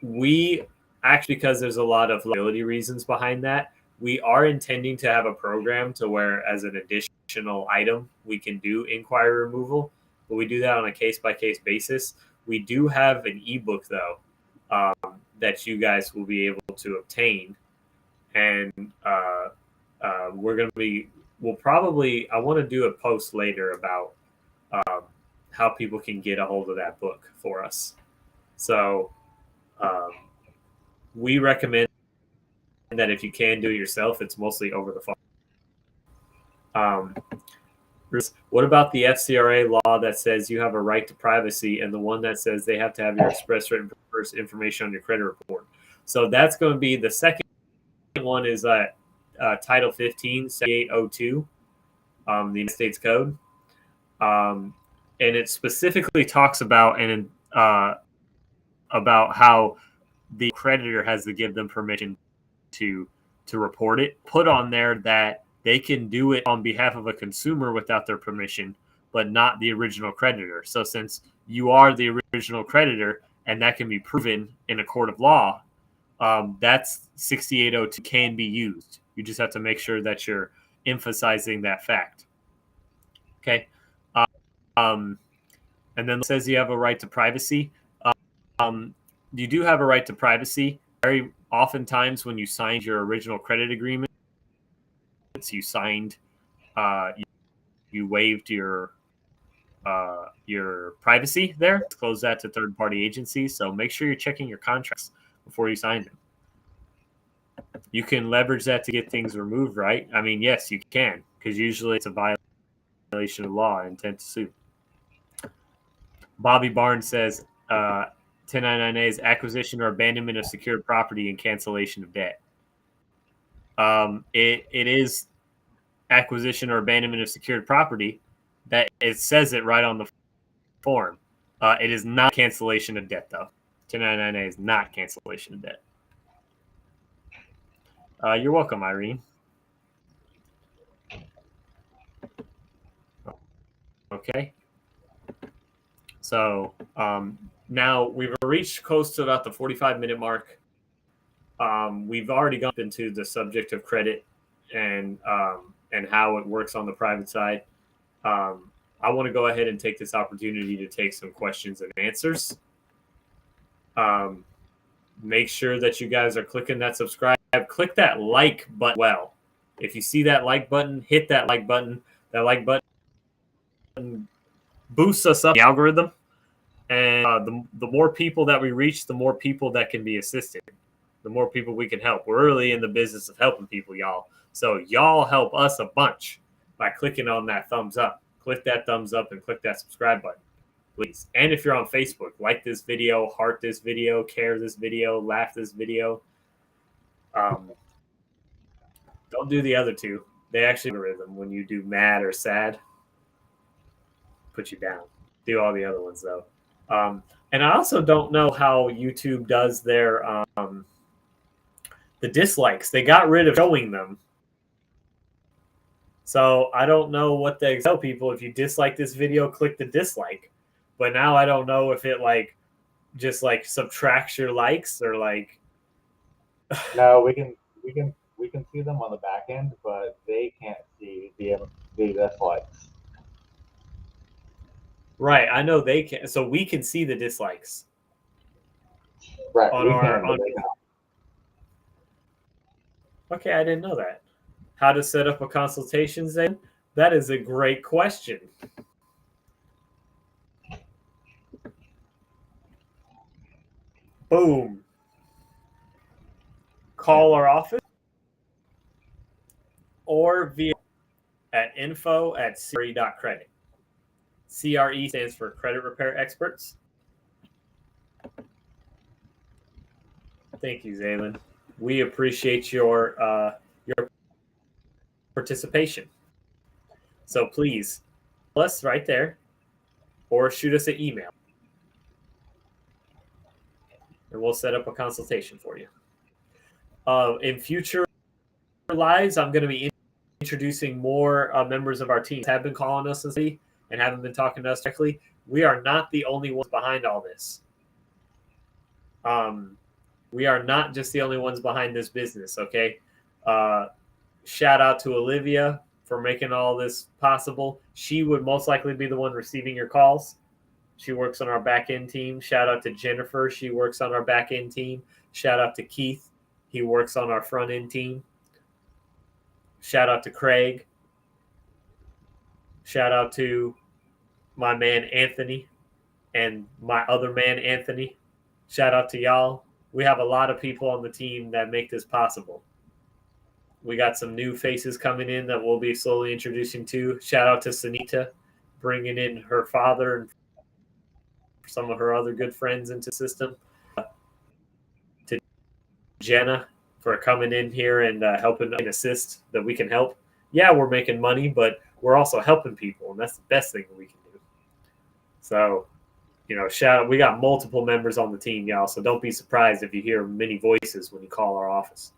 We actually, because there's a lot of liability reasons behind that, we are intending to have a program to where, as an additional item, we can do inquiry removal, but we do that on a case-by-case basis. We do have an ebook, though, that you guys will be able to obtain, and we're going to be, I want to do a post later about how people can get a hold of that book for us. So we recommend that if you can do it yourself, it's mostly over the phone. What about the FCRA law that says you have a right to privacy, and the one that says they have to have your express written information on your credit report? So that's going to be the second one is Title 15, 7802, the United States Code. And it specifically talks about about how the creditor has to give them permission to report it. Put on there that they can do it on behalf of a consumer without their permission, but not the original creditor. So since you are the original creditor, and that can be proven in a court of law, that's 6802 can be used. You just have to make sure that you're emphasizing that fact. Okay. And then it says you have a right to privacy. You do have a right to privacy. Very oftentimes when you signed your original credit agreement, you signed, you waived your privacy there. Close that to third-party agencies. So make sure you're checking your contracts before you sign them. You can leverage that to get things removed, right? I mean, yes, you can, because usually it's a violation of law, intent to sue. Bobby Barnes says 1099A is acquisition or abandonment of secured property and cancellation of debt. It is acquisition or abandonment of secured property. That it says it right on the form. It is not cancellation of debt, though. 1099A is not cancellation of debt. You're welcome, Irene. Okay. So now we've reached close to about the 45-minute mark. We've already gone into the subject of credit and how it works on the private side. I want to go ahead and take this opportunity to take some questions and answers. Make sure that you guys are clicking that subscribe. Click that like button. Well, if you see that like button, hit that like button. That like button boosts us up the algorithm. And the more people that we reach, the more people that can be assisted, the more people we can help. We're really in the business of helping people, y'all. So y'all help us a bunch by clicking on that thumbs up. Click that thumbs up and click that subscribe button, please. And if you're on Facebook, like this video, heart this video, care this video, laugh this video. Don't do the other two. They actually algorithm when you do mad or sad, put you down. Do all the other ones, though. And I also don't know how YouTube does their the dislikes. They got rid of showing them. So I don't know what they tell people. If you dislike this video, click the dislike. But now I don't know if it just subtracts your likes or like. No, we can see them on the back end, but they can't see the dislikes. Right, I know they can. So we can see the dislikes. Right, Okay, I didn't know that. How to set up a consultation, then? That is a great question. Boom. Call our office. or via at info@cre.credit. CRE stands for Credit Repair Experts. Thank you, Zaylin. We appreciate your participation. So please, call us right there, or shoot us an email, and we'll set up a consultation for you. In future lives, I'm going to be introducing more members of our team. Have been calling us and haven't been talking to us directly. We are not the only ones behind all this. We are not just the only ones behind this business, okay? Shout out to Olivia for making all this possible. She would most likely be the one receiving your calls. She works on our back-end team. Shout out to Jennifer. She works on our back-end team. Shout out to Keith. He works on our front-end team. Shout out to Craig. Shout out to my man, Anthony, and my other man, Anthony. Shout out to y'all. We have a lot of people on the team that make this possible. We got some new faces coming in that we'll be slowly introducing to. Shout out to Sunita, bringing in her father and some of her other good friends into the system. To Jenna for coming in here and helping and assist that we can help. Yeah, we're making money, but we're also helping people, and that's the best thing that we can do. So, shout out. We got multiple members on the team, y'all, so don't be surprised if you hear many voices when you call our office.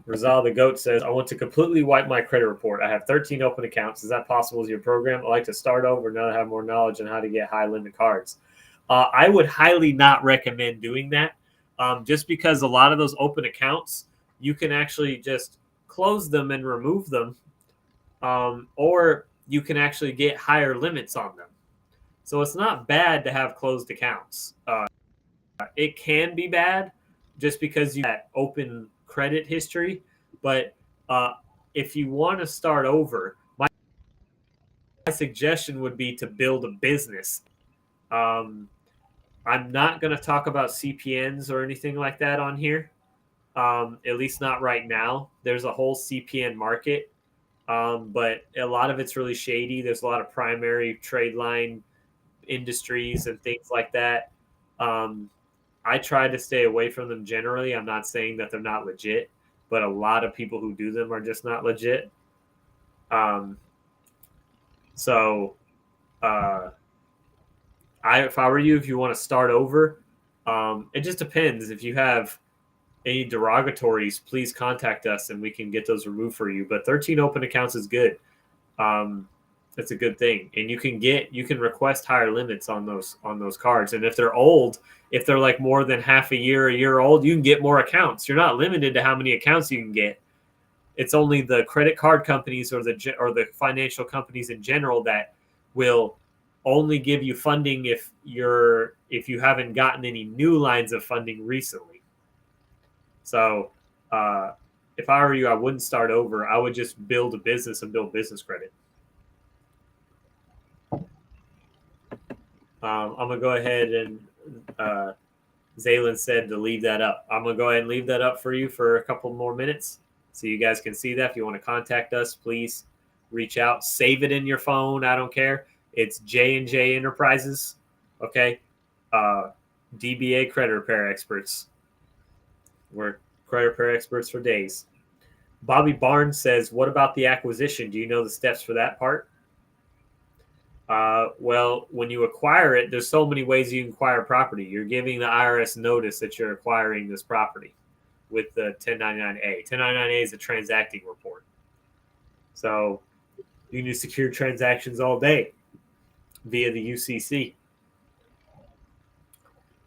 Rizal the Goat says, I want to completely wipe my credit report. I have 13 open accounts. Is that possible as your program? I'd like to start over now that I have more knowledge on how to get high limit cards. I would highly not recommend doing that, just because a lot of those open accounts, you can actually just close them and remove them, or you can actually get higher limits on them. So it's not bad to have closed accounts. It can be bad just because you have open credit history, but if you want to start over, my suggestion would be to build a business. I'm not going to talk about CPNs or anything like that on here, at least not right now. There's a whole CPN market, but a lot of it's really shady. There's a lot of primary trade line industries and things like that. I try to stay away from them generally. I'm not saying that they're not legit, but a lot of people who do them are just not legit. If I were you, if you want to start over, it just depends. If you have any derogatories, please contact us and we can get those removed for you. But 13 open accounts is good. That's a good thing. And you can request higher limits on those cards. And if they're old, if they're like more than half a year old, you can get more accounts. You're not limited to how many accounts you can get. It's only the credit card companies or the financial companies in general that will only give you funding if you haven't gotten any new lines of funding recently. So if I were you, I wouldn't start over. I would just build a business and build business credit. I'm going to go ahead and Zaylin said to leave that up. I'm going to go ahead and leave that up for you for a couple more minutes so you guys can see that. If you want to contact us, please reach out. Save it in your phone. I don't care. It's J&J Enterprises, okay? DBA Credit Repair Experts. We're credit repair experts for days. Bobby Barnes says, what about the acquisition? Do you know the steps for that part? Well, when you acquire it, there's so many ways you can acquire property. You're giving the IRS notice that you're acquiring this property with the 1099-A. 1099-A is a transacting report. So you can do secure transactions all day via the UCC.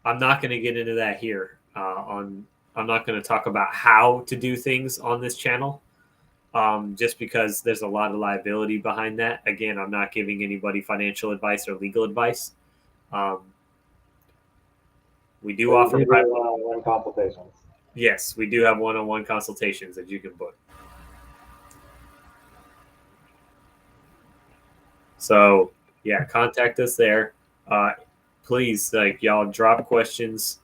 I'm not going to get into that here. I'm not going to talk about how to do things on this channel. Just because there's a lot of liability behind that. Again, I'm not giving anybody financial advice or legal advice. We do offer private one-on-one consultations. Yes, we do have one-on-one consultations that you can book. So, yeah, contact us there. Please, y'all, drop questions,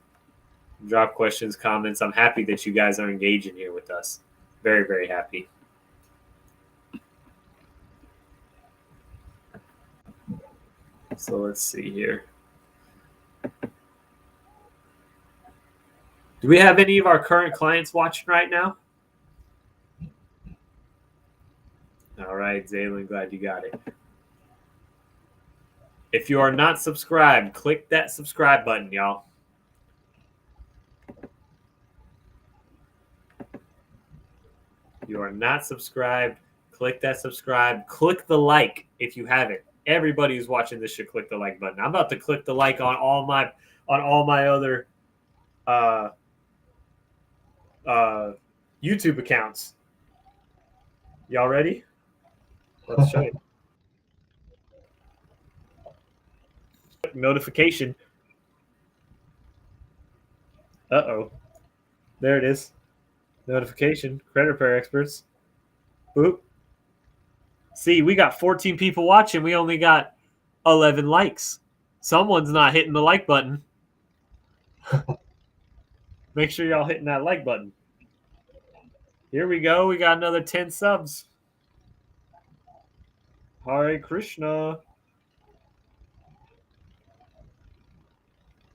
comments. I'm happy that you guys are engaging here with us. Very, very happy. So let's see here. Do we have any of our current clients watching right now? All right, Zaylin, glad you got it. If you are not subscribed, click that subscribe button, y'all. If you are not subscribed, click that subscribe. Click the like if you haven't. Everybody who's watching this should click the like button. I'm about to click the like on all my other YouTube accounts. Y'all ready? Let's show you. Notification. Uh-oh. There it is. Notification. Credit repair experts. Boop. See, we got 14 people watching. We only got 11 likes. Someone's not hitting the like button. Make sure y'all hitting that like button. Here we go. We got another 10 subs. Hare Krishna.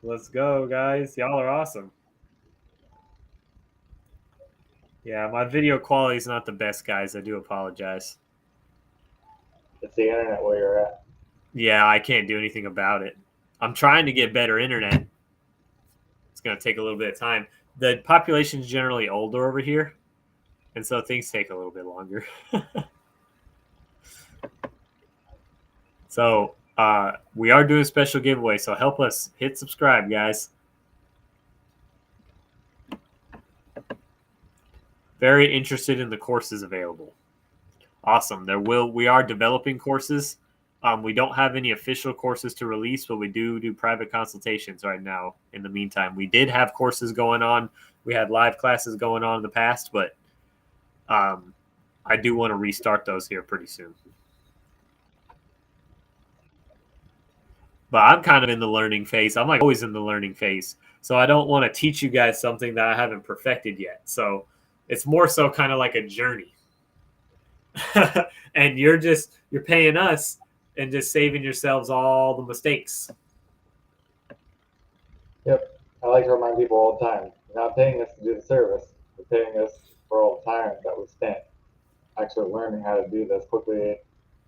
Let's go, guys. Y'all are awesome. Yeah, my video quality is not the best, guys. I do apologize. It's the internet where you're at. Yeah, I can't do anything about it. I'm trying to get better internet. It's going to take a little bit of time. The population is generally older over here, and so things take a little bit longer. So we are doing a special giveaway, so help us. Hit subscribe, guys. Very interested in the courses available. Awesome. We are developing courses. We don't have any official courses to release, but we do private consultations right now. In the meantime, we did have courses going on. We had live classes going on in the past, but I do want to restart those here pretty soon. But I'm kind of in the learning phase. I'm like always in the learning phase. So I don't want to teach you guys something that I haven't perfected yet. So it's more so kind of like a journey. And you're paying us and just saving yourselves all the mistakes. Yep. I like to remind people all the time, you're not paying us to do the service. You're paying us for all the time that we spent actually learning how to do this quickly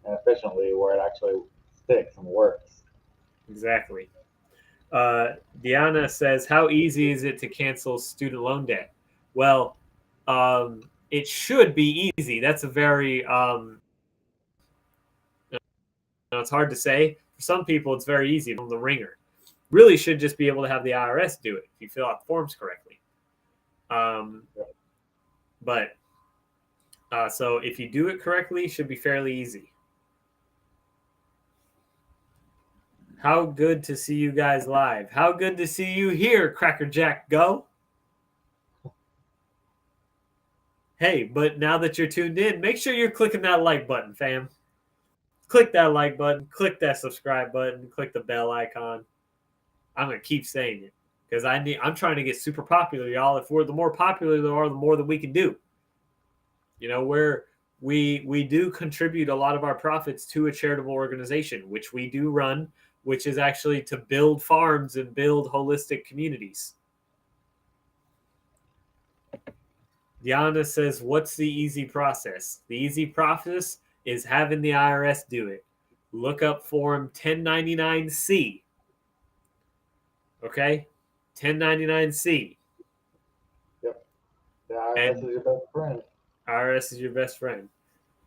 and efficiently where it actually sticks and works. Exactly. Diana says, how easy is it to cancel student loan debt? Well, it should be easy. That's a very, it's hard to say. For some people, it's very easy from the ringer. Really should just be able to have the IRS do it if you fill out the forms correctly. But so if you do it correctly, it should be fairly easy. How good to see you guys live. How good to see you here, Cracker Jack Go. Hey, but now that you're tuned in, make sure you're clicking that like button, fam. Click that like button, click that subscribe button, click the bell icon. I'm gonna keep saying it because I'm trying to get super popular, y'all. If we're the more popular there are, the more that we can do. You know, we do contribute a lot of our profits to a charitable organization, which we do run, which is actually to build farms and build holistic communities. Diana says, what's the easy process? The easy process is having the IRS do it. Look up Form 1099-C. Okay? 1099-C. Yep. The IRS is your best friend. IRS is your best friend.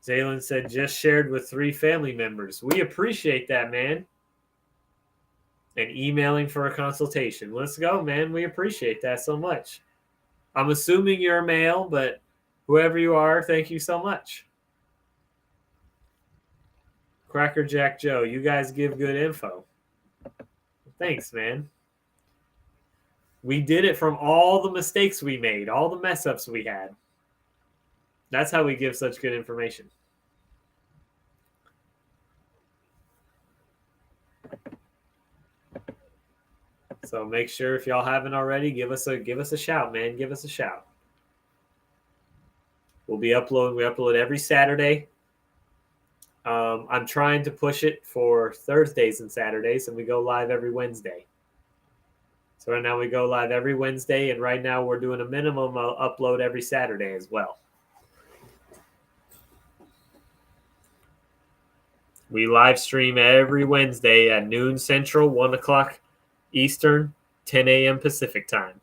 Zaylin said, just shared with 3 family members. We appreciate that, man. And emailing for a consultation. Let's go, man. We appreciate that so much. I'm assuming you're a male, but whoever you are, thank you so much. Cracker Jack Joe, you guys give good info. Thanks, man. We did it from all the mistakes we made, all the mess ups we had. That's how we give such good information. So make sure if y'all haven't already, give us a shout, man. Give us a shout. be uploading. We upload every Saturday. I'm trying to push it for Thursdays and Saturdays, and we go live every Wednesday. So right now we go live every Wednesday, and right now we're doing a minimum upload every Saturday as well. We live stream every Wednesday at noon Central, 1 o'clock Eastern, 10 a.m. Pacific time.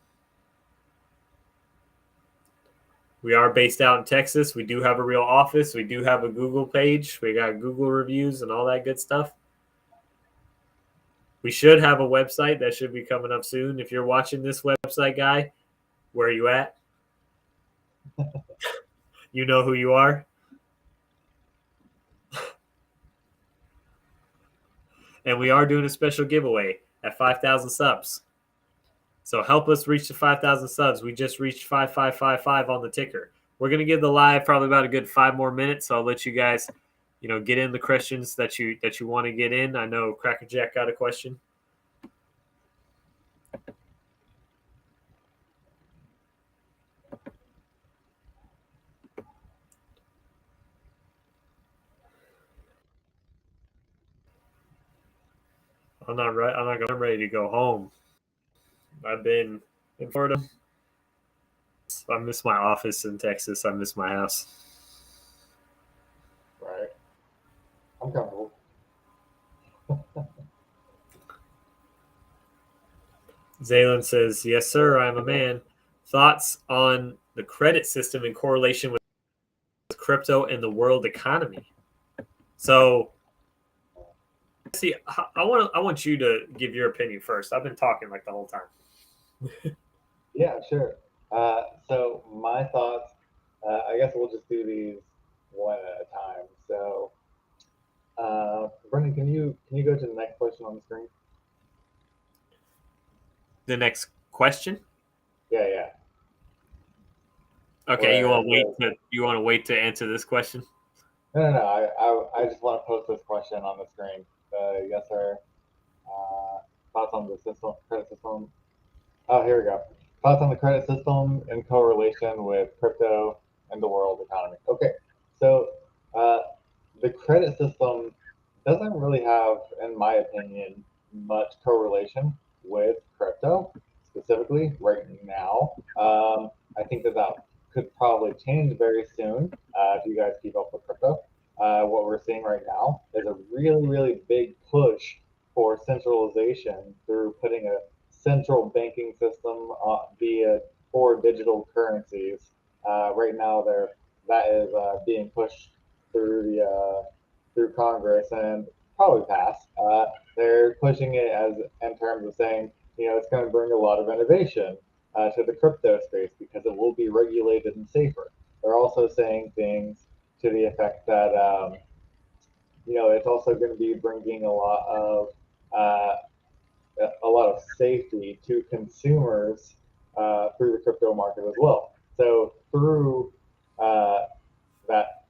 We are based out in Texas. We do have a real office. We do have a Google page. We got Google reviews and all that good stuff. We should have a website that should be coming up soon. If you're watching this website, guy, where are you at? You know who you are. And we are doing a special giveaway at 5,000 subs. So help us reach the 5,000 subs. We just reached 5555 on the ticker. We're going to give the live probably about a good 5 more minutes. So I'll let you guys, get in the questions that you want to get in. I know Cracker Jack got a question. I'm ready to go home. I've been in Florida. I miss my office in Texas. I miss my house. Right. I'm comfortable. Zaylen says, yes, sir, I'm a man. Thoughts on the credit system in correlation with crypto and the world economy? So, see, I want you to give your opinion first. I've been talking like the whole time. Yeah, sure. So my thoughts, I guess we'll just do these one at a time. So, Brendan, can you go to the next question on the screen? The next question? Yeah. Okay, you want to wait to answer this question? No. I just want to post this question on the screen. Yes, sir. Thoughts on the credit system? Oh, here we go. Thoughts on the credit system in correlation with crypto and the world economy. Okay, so the credit system doesn't really have, in my opinion, much correlation with crypto specifically right now. I think that could probably change very soon if you guys keep up with crypto. What we're seeing right now is a really, really big push for centralization through putting a central banking system via 4 digital currencies. Right now, that is being pushed through Congress and probably pass. They're pushing it as in terms of saying, it's going to bring a lot of innovation to the crypto space because it will be regulated and safer. They're also saying things to the effect that it's also going to be bringing a lot of safety to consumers through the crypto market as well. So through that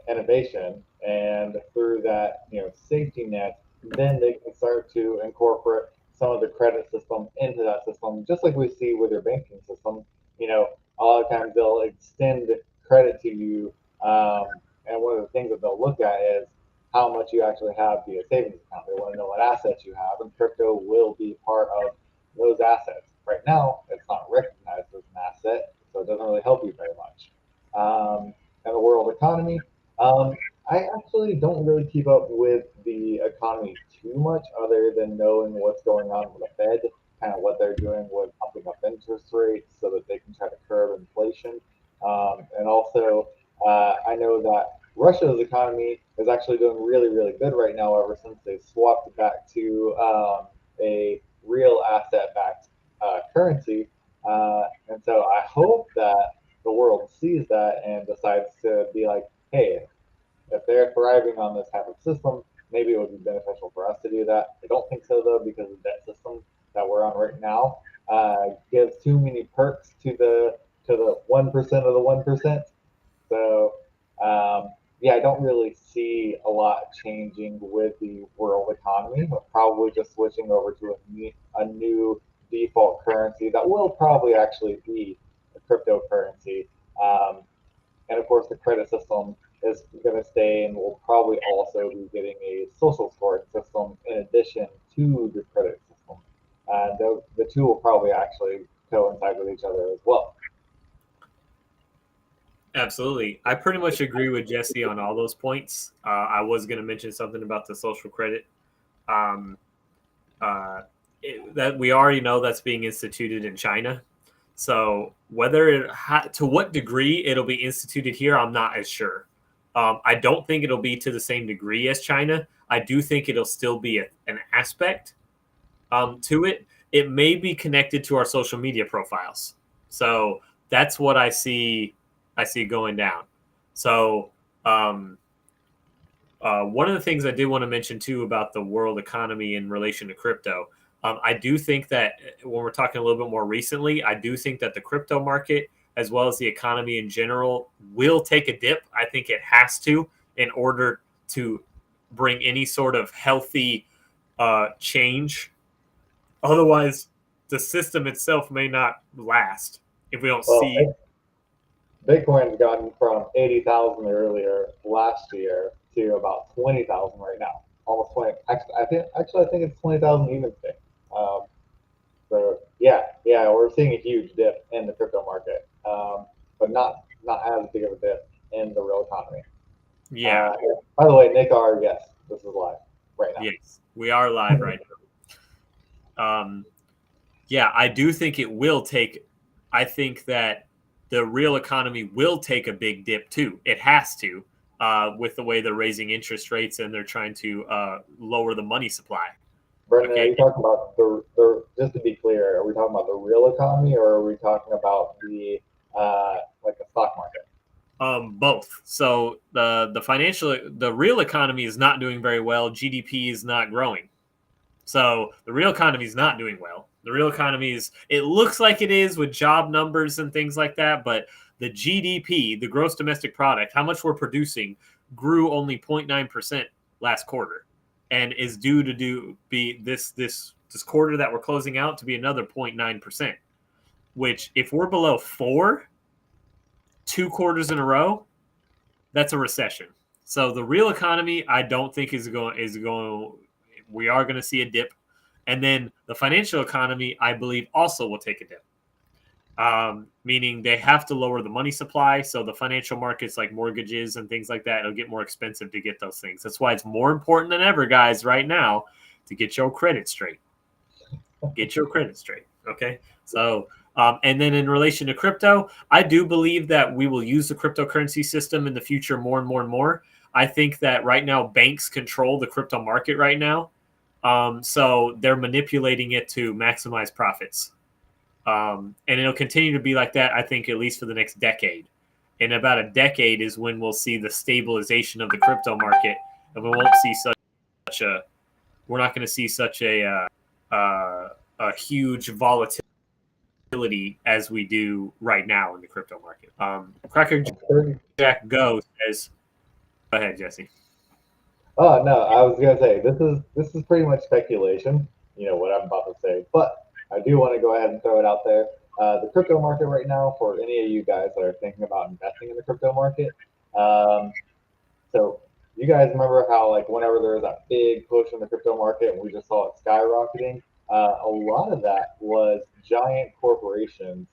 innovation and through that safety net, then they can start to incorporate some of the credit system into that system, just like we see with your banking system. A lot of times they'll extend credit to you, and one of the things that they'll look at is how much you actually have via savings account. They want to know what assets you have, and crypto will be part of those assets. Right now, it's not recognized as an asset, so it doesn't really help you very much. And the world economy, I actually don't really keep up with the economy too much, other than knowing what's going on with the Fed, kind of what they're doing with pumping up interest rates so that they can try to curb inflation. And also, I know that Russia's economy is actually doing really, really good right now ever since they swapped back to a real asset-backed currency. And so I hope that the world sees that and decides to be like, hey, if they're thriving on this type of system, maybe it would be beneficial for us to do that. I don't think so, though, because the debt system that we're on right now gives too many perks to the 1% of the 1%. So I don't really see a lot changing with the world economy. We're probably just switching over to a new default currency that will probably actually be a cryptocurrency. And of course, the credit system is going to stay, and we'll probably also be getting a social scoring system in addition to the credit system. And the two will probably actually coincide with each other as well. Absolutely. I pretty much agree with Jesse on all those points. I was going to mention something about the social credit. Um, that we already know that's being instituted in China. So whether to what degree it'll be instituted here, I'm not as sure. I don't think it'll be to the same degree as China. I do think it'll still be an aspect to it. It may be connected to our social media profiles. So that's what I see. I see going down. So one of the things I did want to mention too about the world economy in relation to crypto, I do think that when we're talking a little bit more recently, I do think that the crypto market, as well as the economy in general, will take a dip. I think it has to in order to bring any sort of healthy change. Otherwise, the system itself may not last if we don't Well, see. Bitcoin's gotten from 80,000 earlier last year to about 20,000 right now. Almost 20. I think it's 20,000 even today. Um, so yeah, we're seeing a huge dip in the crypto market, but not as big of a dip in the real economy. Yeah. By the way, Nick R, yes, this is live right now. Yes, we are live right now. Yeah, I do think it will take. I think that the real economy will take a big dip too. It has to, with the way they're raising interest rates and they're trying to lower the money supply. Brendan, are Okay. you talking about just to be clear, are we talking about the real economy or are we talking about the like the stock market? Both. So the real economy is not doing very well. GDP is not growing. So the real economy is not doing well. The real economy it looks like it is with job numbers and things like that, but the GDP, the gross domestic product, how much we're producing, grew only 0.9% last quarter, and is due to be this quarter that we're closing out to be another 0.9%. Which, if we're below 4, 2 quarters in a row, that's a recession. So the real economy, I don't think is going. We are going to see a dip, and then the financial economy, I believe, also will take a dip. Meaning they have to lower the money supply, so the financial markets like mortgages and things like that, it'll get more expensive to get those things. That's why it's more important than ever, guys, right now, to get your credit straight. Get your credit straight. Okay, so. And then in relation to crypto, I do believe that we will use the cryptocurrency system in the future more and more and more. I think that right now banks control the crypto market right now. So they're manipulating it to maximize profits. And it'll continue to be like that, I think, at least for the next decade. In about a decade is when we'll see the stabilization of the crypto market, and we won't see we're not going to see such a huge volatility as we do right now in the crypto market. Cracker Jack Go says, go ahead, Jesse. Oh no, I was gonna say this is pretty much speculation. You know what I'm about to say, but I do want to go ahead and throw it out there. The crypto market right now, for any of you guys that are thinking about investing in the crypto market, so you guys remember how like whenever there was that big push in the crypto market and we just saw it skyrocketing, a lot of that was giant corporations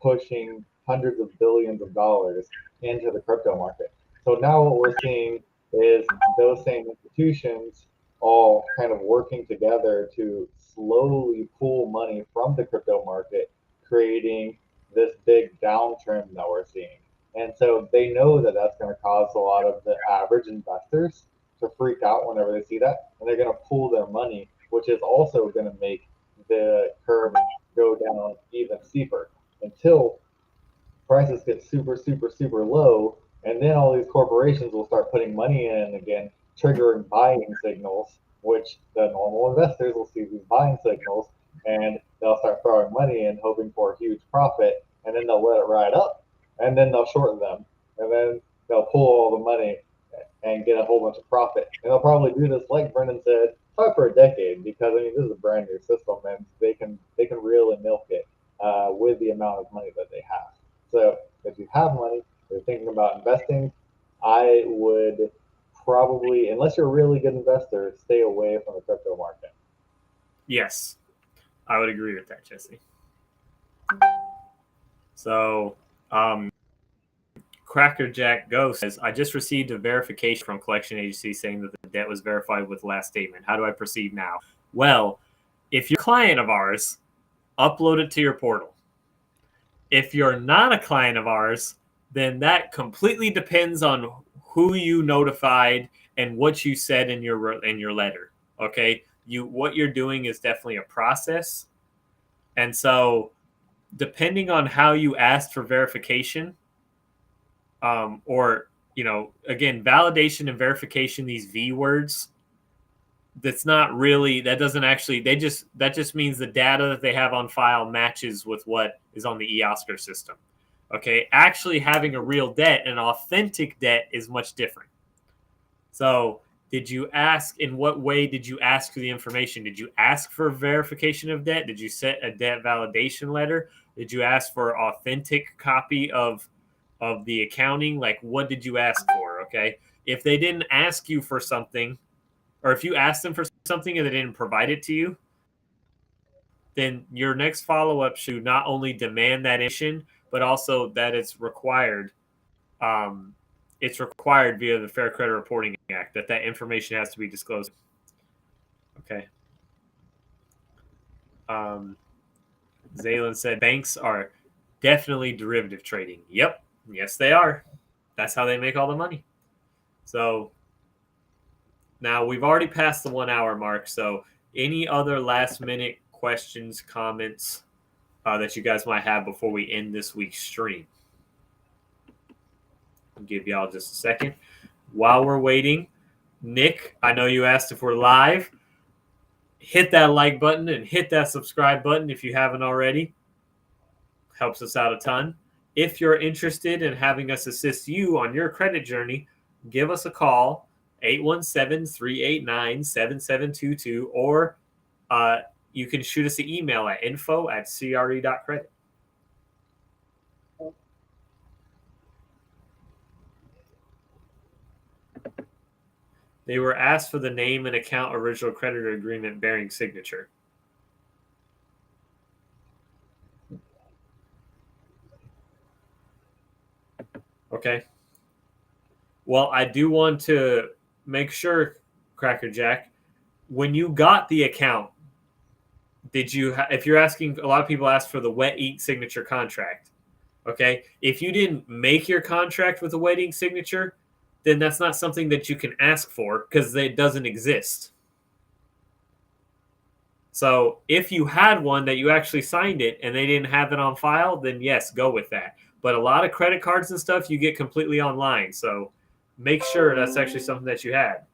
pushing hundreds of billions of dollars into the crypto market. So now what we're seeing is those same institutions all kind of working together to slowly pull money from the crypto market, creating this big downtrend that we're seeing. And so they know that that's going to cause a lot of the average investors to freak out whenever they see that, and they're going to pull their money, which is also going to make the curve go down even steeper until prices get super, super, super low, and then all these corporations will start putting money in again, triggering buying signals, which the normal investors will see these buying signals, and they'll start throwing money in, hoping for a huge profit, and then they'll let it ride up, and then they'll short them, and then they'll pull all the money and get a whole bunch of profit. And they'll probably do this, like Brendan said, probably for a decade, because I mean this is a brand new system, and they can really milk it with the amount of money that they have. So if you have money, you're thinking about investing, I would probably, unless you're a really good investor, stay away from the crypto market. Yes, I would agree with that, Jesse. So, Crackerjack Ghost says, I just received a verification from collection agency saying that the debt was verified with last statement. How do I proceed now? Well, if you're a client of ours, upload it to your portal. If you're not a client of ours, then that completely depends on who you notified and what you said in your letter. Okay, what you're doing is definitely a process, and so depending on how you asked for verification, or again, validation and verification, these V words, that doesn't actually, that just means the data that they have on file matches with what is on the eOscar system. Okay, actually having a real debt, an authentic debt, is much different. So did you ask, in what way did you ask for the information? Did you ask for verification of debt? Did you set a debt validation letter? Did you ask for authentic copy of the accounting? Like, what did you ask for? Okay, if they didn't ask you for something, or if you asked them for something and they didn't provide it to you, then your next follow-up should not only demand that information, but also that it's required. It's required via the Fair Credit Reporting Act that information has to be disclosed. Okay. Zaylen said banks are definitely derivative trading. Yep. Yes, they are. That's how they make all the money. So now we've already passed the 1 hour mark. So any other last minute questions, comments that you guys might have before we end this week's stream? I'll give y'all just a second. While we're waiting, Nick, I know you asked if we're live. Hit that like button and hit that subscribe button if you haven't already. Helps us out a ton. If you're interested in having us assist you on your credit journey, give us a call, 817-389-7722, or you can shoot us an email at info@cre.credit. They were asked for the name and account original creditor agreement bearing signature. Okay. Well, I do want to make sure, Crackerjack, when you got the account, did you? If you're asking, a lot of people ask for the wet ink signature contract. Okay. If you didn't make your contract with a wet ink signature, then that's not something that you can ask for because it doesn't exist. So if you had one that you actually signed it and they didn't have it on file, then yes, go with that. But a lot of credit cards and stuff you get completely online. So make sure that's actually something that you had.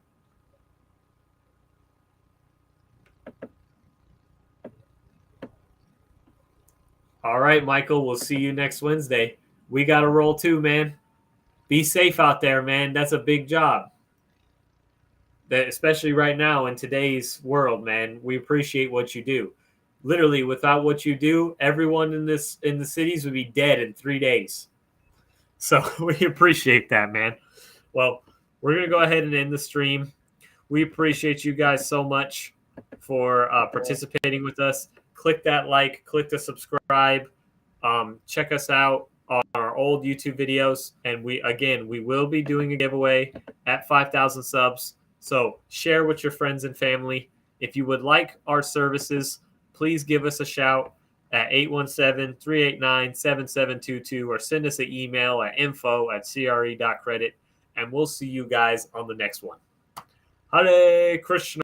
All right, Michael, we'll see you next Wednesday. We got to roll too, man. Be safe out there, man. That's a big job. Especially right now in today's world, man. We appreciate what you do. Literally, without what you do, everyone in the cities would be dead in 3 days. So we appreciate that, man. Well, we're going to go ahead and end the stream. We appreciate you guys so much for participating with us. Click that like, click the subscribe. Check us out on our old YouTube videos. And we will be doing a giveaway at 5,000 subs. So share with your friends and family. If you would like our services, please give us a shout at 817-389-7722 or send us an email at info@cre.credit. And we'll see you guys on the next one. Hare Krishna.